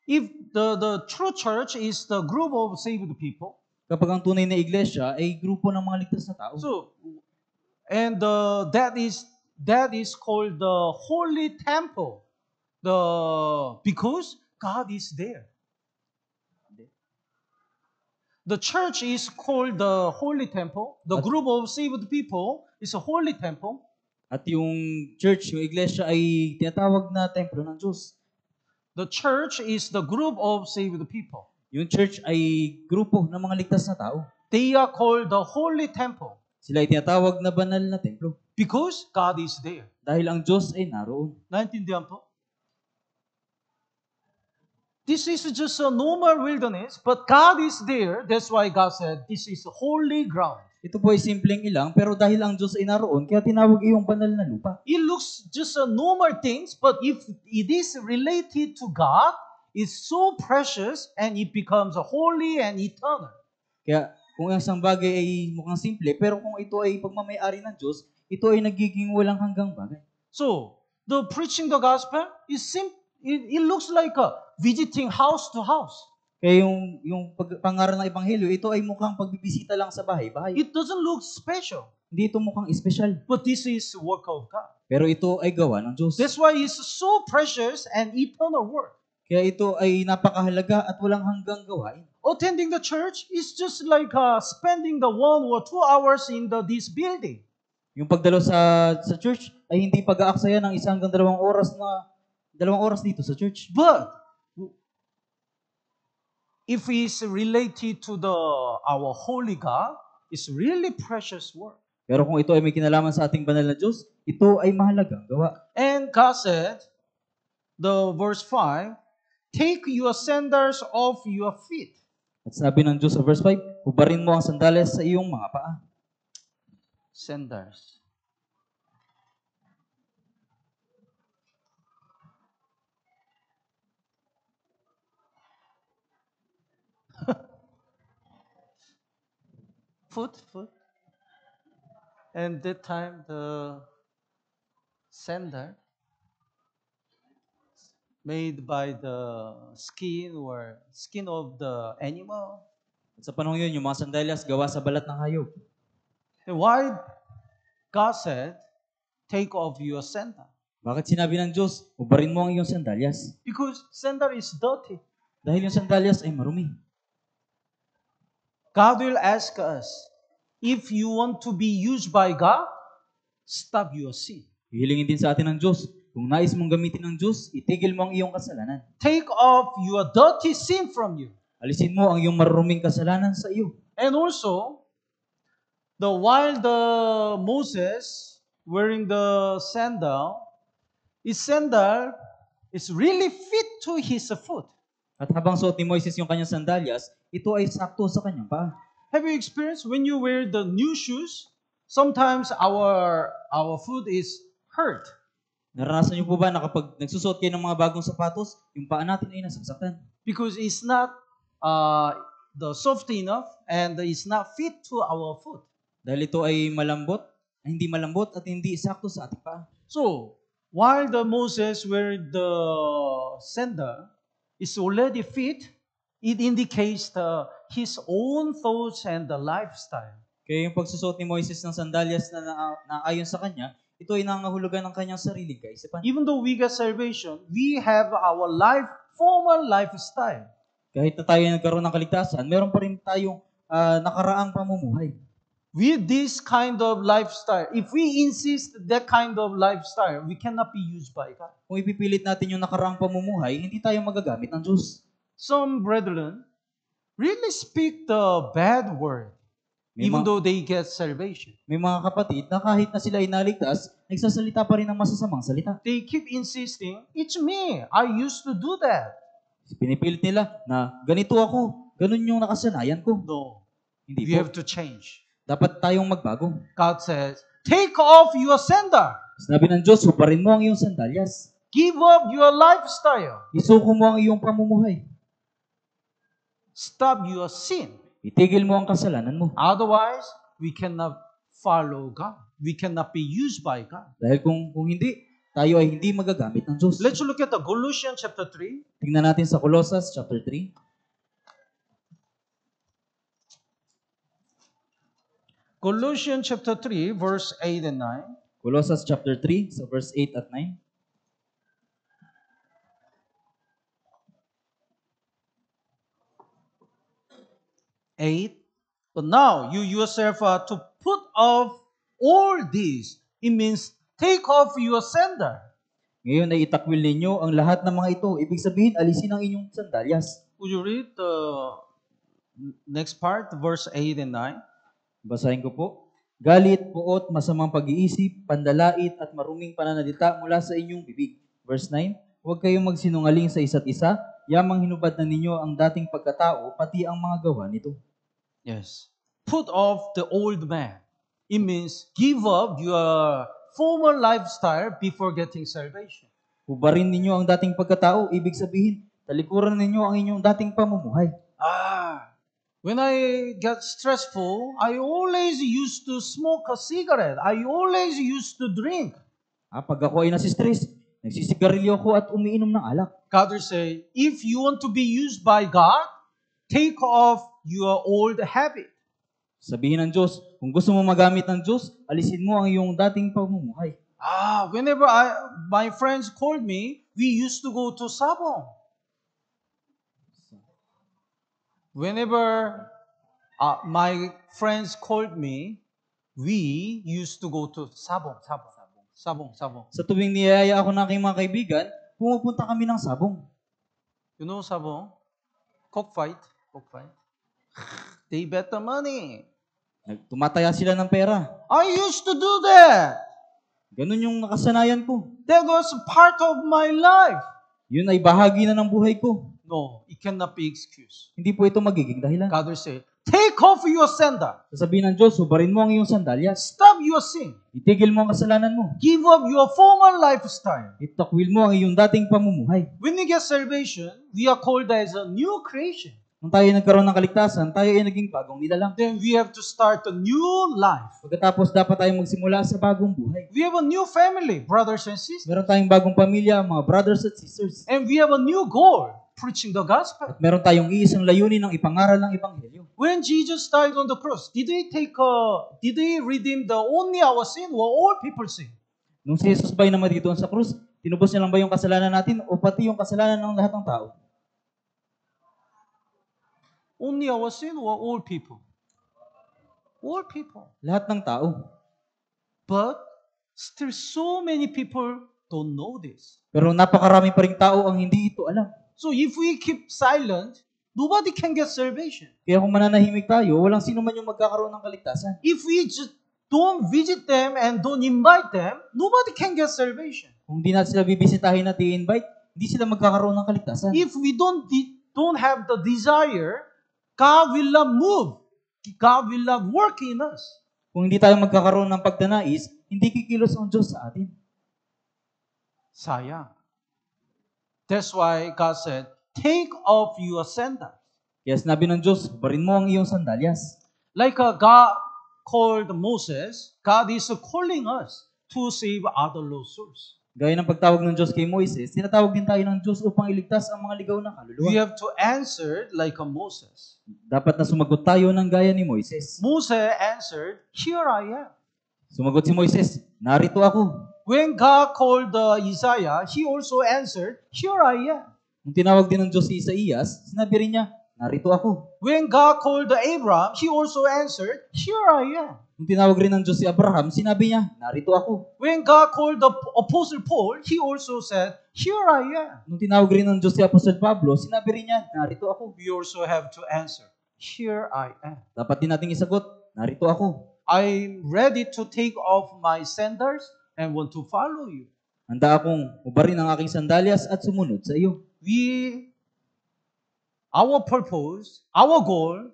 if the true church is the group of saved people, Kapag ang tunay na iglesia ay grupo ng mga ligtas na tao. so and that is called the holy temple. Because God is there. The church is called the holy temple. The group of saved people is a holy temple. At yung church, yung iglesia ay tinatawag na templo ng Diyos. The church is the group of saved people. Yung church ay grupo ng mga ligtas na tao. They are called the holy temple Sila ay tinatawag na banal na templo. because God is there. Dahil ang Diyos ay naroon. Naintindihan po? This is just a normal wilderness, but God is there. That's why God said, this is holy ground. Ito po ay simpleng ilang, pero dahil ang Diyos ay naroon, kaya tinawag iyong banal na lupa. It looks just a normal things, but if it is related to God, it's so precious and it becomes holy and eternal. Kaya kung ang isang bagay ay mukhang simple, pero kung ito ay pagmamayari ng Diyos, ito ay nagiging walang hanggang bagay. So, the preaching the gospel it looks like visiting house to house. Kaya yung pangaral ng ebanghelyo, ito ay mukhang pagbibisita lang sa bahay-bahay. It doesn't look special, Hindi ito mukhang espesyal. but this is work of God. Pero ito ay gawa ng Diyos. That's why it's so precious and eternal work. Kaya ito ay napakahalaga at walang hanggang gawain. Attending the church is just like spending the 1 or 2 hours in this building. Yung pagdalo sa church ay hindi pag-aaksaya ng 1 hanggang 2 oras dito sa church. But if it's related to our holy God, it's really precious work. Pero kung ito ay may kinalaman sa ating banal na Diyos, ito ay mahalagang gawa. And God said, the verse 5, take your sandals off your feet. At sabi ng Diyos sa verse 5, hubarin mo ang sandales sa iyong mga paa. Sandals. Foot. And that time the sandal made by the skin of the animal. At sa panahon yun, yung mga sandalyas gawa sa balat ng hayop. And why God said, take off your sandal? Bakit sinabi ng Diyos, hubarin mo ang iyong sandalyas? Because sandal is dirty. Dahil yung sandalyas ay marumi. God will ask us, if you want to be used by God, stop your sin. Hihilingin din sa atin ng Diyos, kung nais mong gamitin ng Diyos, itigil mo ang iyong kasalanan. Take off your dirty sin from you. Alisin mo ang iyong maruming kasalanan sa iyo. And also, while the Moses wearing the sandal is really fit to his foot. At habang suot ni Moises yung kanyang sandalyas, ito ay sakto sa kanyang paa. Have you experienced when you wear the new shoes, sometimes our foot is hurt? Naranasan niyo po ba na kapag nagsusuot kayo ng mga bagong sapatos, yung paa natin ay nasasaktan? Because it's not the soft enough and it's not fit to our foot. Dahil ito ay hindi malambot at hindi sakto sa ating paa. So, while the Moses wear the sandal is already fit, it indicates his own thoughts and the lifestyle. Kaya yung pagsusuot ni Moises ng sandalyas na ayon sa kanya, ito ay nangangahulugan ng kanyang sariling kaisipan. Even though we get salvation, we have our former lifestyle. Kahit na tayo nagkaroon ng kaligtasan, meron pa rin tayong nakaraang pamumuhay. With this kind of lifestyle, if we insist that kind of lifestyle, we cannot be used by God. Kung ipipilit natin yung nakaraang pamumuhay, hindi tayo magagamit ng Diyos. Some brethren really speak the bad word, even though they get salvation. May mga kapatid na kahit na sila ay naligtas, nagsasalita pa rin ng masasamang salita. They keep insisting, it's me, I used to do that. Pinipilit nila na ganito ako, ganun yung nakasanayan ko. No, Hindi we po. have to change. Dapat tayong magbago. God says, take off your sandal. Sinabi ng Diyos, hubarin mo ang iyong sandalyas. Give up your lifestyle. Isuko mo ang iyong pamumuhay. Stop your sin. Itigil mo ang kasalanan mo. Otherwise, we cannot follow God. We cannot be used by God. Dahil kung hindi, tayo ay hindi magagamit ng Diyos. Let's look at the Colossians chapter 3. Tingnan natin sa Colossus chapter 3. Colossians chapter 3, verse 8 and 9. Colossus chapter 3, sa verse 8 at 9. 8. But now you yourself are to put off all these. It means take off your sandal. Ngayon ay itakwil ninyo ang lahat ng mga ito. Ibig sabihin, alisin ang inyong sandalyas. Would you read the next part, verse 8 and 9? Basahin ko po. Galit, puot, masamang pag-iisip, pandalait at maruming pananalita mula sa inyong bibig. Verse 9. Huwag kayong magsinungaling sa isa't isa, yamang hinubad na ninyo ang dating pagkatao, pati ang mga gawa nito. Yes. Put off the old man. It means give up your former lifestyle before getting salvation. Hubarin ninyo ang dating pagkatao, ibig sabihin, talikuran ninyo ang inyong dating pamumuhay. When I get stressful, I always used to smoke a cigarette. I always used to drink. Pag ako ay nasistress, nagsisigarilyo ako at umiinom ng alak. God will say, if you want to be used by God, take off your old habit. Sabihin ng Diyos, kung gusto mo magamit ng Diyos, alisin mo ang iyong dating pamumuhay. Whenever my friends called me, we used to go to Sabong. Whenever my friends called me, we used to go to Sabong. Sa tuwing niyaya ako ng aking mga kaibigan, pumupunta kami ng Sabong. You know Sabong? Cockfight. They bet the money. Tumataya sila ng pera. I used to do that. Ganun yung nakasanayan ko. That was part of my life. Yun ay bahagi na ng buhay ko. No, it cannot be excuse. Hindi po ito magiging dahilan. God will say, take off your sandal. Sasabihin ng Diyos, hubarin mo ang iyong sandalyas. Stop your sin. Itigil mo ang kasalanan mo. Give up your former lifestyle. Itakwil mo ang iyong dating pamumuhay. When we get salvation, we are called as a new creation. Nung tayo nagkaroon ng kaligtasan, tayo ay naging bagong nilalang. Then we have to start a new life. Pagkatapos, dapat tayong magsimula sa bagong buhay. We have a new family, brothers and sisters. Meron tayong bagong pamilya, mga brothers at sisters. And we have a new goal, preaching the gospel. At meron tayong iisang layunin ng ipangaral ng Ebanghelyo. When Jesus died on the cross, did he redeem the only our sin or all people's sin? Nung si Jesus ba'y namatay doon sa krus, tinubos niya lang ba yung kasalanan natin o pati yung kasalanan ng lahat ng tao? Only our sin or all people? All people. Lahat ng tao. But still so many people don't know this. Pero napakarami pa ring tao ang hindi ito alam. So if we keep silent, nobody can get salvation. Kaya kung mananahimik tayo, walang sino man yung magkakaroon ng kaligtasan. If we just don't visit them and don't invite them, nobody can get salvation. Kung di natin sila bibisitahin at i-invite, hindi sila magkakaroon ng kaligtasan. If we don't have the desire, God will not move. God will not work in us. Kung hindi tayo magkakaroon ng pagdanais, hindi kikilos ang Diyos sa atin. Sayang. That's why God said, take off your sandals. Kaya sinabi ng Diyos, barin mo ang iyong sandalyas. Like God called Moses, God is calling us to save other lost souls. Gaya ng pagtawag ng Diyos kay Moises, tinatawag din tayo ng Diyos upang iligtas ang mga ligaw na kaluluwa. We have to answer like a Moses. Dapat na sumagot tayo ng gaya ni Moises. Moses answered, here I am. Sumagot si Moises, narito ako. When God called Isaiah, he also answered, here I am. Nung tinawag din ng Diyos si Isaías, sinabi rin niya, narito ako. When God called Abraham, he also answered, here I am. Nung tinawag rin ng Diyos si Abraham, sinabi niya, narito ako. When God called the Apostle Paul, he also said, here I am. Nung tinawag rin ng Diyos si Apostol Pablo, sinabi rin niya, narito ako. We also have to answer, here I am. Dapat din nating isagot, narito ako. I'm ready to take off my sandals and want to follow you. Handa akong ubarin ang aking sandalyas at sumunod sa iyo. Our purpose, our goal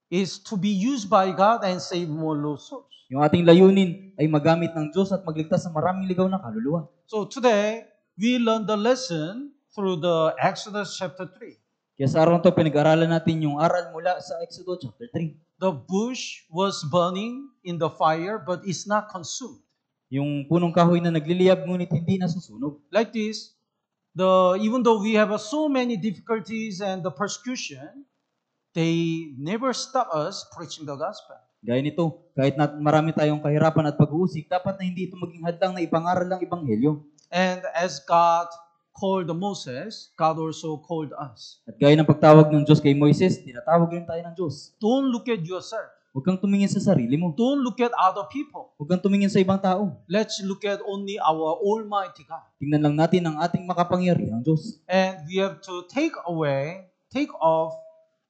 is to be used by God and save more lost souls. Yung ating layunin ay magamit ng Diyos at magligtas sa maraming ligaw na kaluluwa. So today, we learn the lesson through the Exodus chapter 3. Kaya sa araw to, pinag-aralan natin yung aral mula sa Exodus chapter 3. The bush was burning in the fire but is not consumed. Yung punong kahoy na nagliliyab ngunit hindi nasusunog. Like this, even though we have so many difficulties and the persecution, they never stop us preaching the gospel. Gaya nito, kahit na marami tayong kahirapan at pag-uusig, dapat na hindi ito maging hadlang na ipangaral ng Ebanghelyo. And as God called Moses, God also called us. At gaya ng pagtawag ng Diyos kay Moises, tinatawag rin tayo ng Diyos. Don't look at yourself. Huwag kang tumingin sa sarili mo. Don't look at other people. Huwag kang tumingin sa ibang tao. Let's look at only our Almighty God. Tingnan lang natin ang ating makapangyarihang Diyos. And we have to take off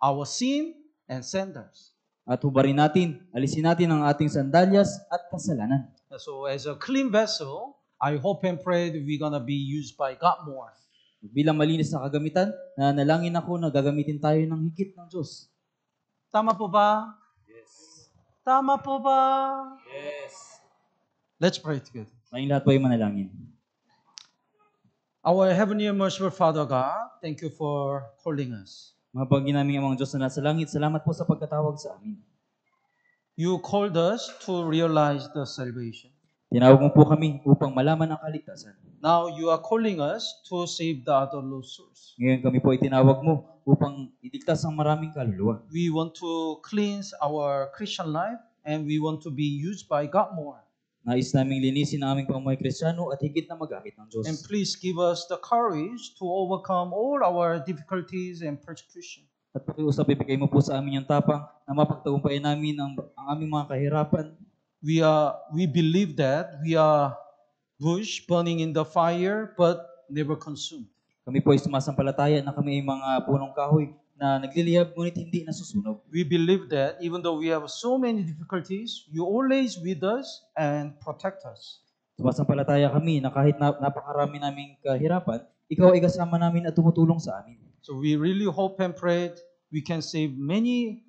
our sin and sandals. At hubarin natin, alisin natin ang ating sandalyas at kasalanan. So as a clean vessel, I hope and pray that we're gonna be used by God more. Bilang malinis na kagamitan, nanalangin ako na gagamitin tayo ng higit ng Diyos. Tama po ba? Yes. Tama po ba? Yes. Let's pray together. Tayong lahat po ay manalangin. Our Heavenly and Merciful Father God, thank you for calling us. Mabagin namin ang mga Diyos na nasa langit, salamat po sa pagkatawag sa amin. You called us to realize the salvation. Tinawag mo po kami upang malaman ang kaligtasan. Now you are calling us to save the other lost souls. Ngayon kami po ay tinawag mo upang iligtas ang maraming kaluluwa. We want to cleanse our Christian life and we want to be used by God more. Nais naming linisin ang aming pamumuhay Kristiyano at higit na magamit ng Diyos. And please give us the courage to overcome all our difficulties and persecution. At pakiusap, ibigay mo po sa amin yung tapang na mapagtagumpayan namin ang aming mga kahirapan. We believe that we are bush burning in the fire but never consumed. Kami po ay sumasampalataya na kami ay mga punong kahoy na nagliliyab ngunit hindi nasusunog. We believe that even though we have so many difficulties, you always with us and protect us. Sumasampalataya kami na kahit napakarami naming kahirapan, ikaw ay kasama namin at tumutulong sa amin. So we really hope and pray we can save many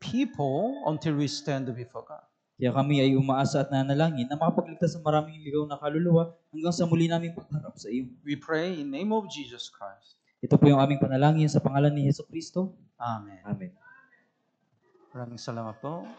people until we stand before God. Kaya kami ay umaasa at nanalangin na makapagligtas sa maraming ligaw na kaluluwa hanggang sa muli naming pagharap sa iyo. We pray in the name of Jesus Christ. Ito po yung aming panalangin sa pangalan ni Jesu Kristo. Amen. Amen. Maraming salamat po.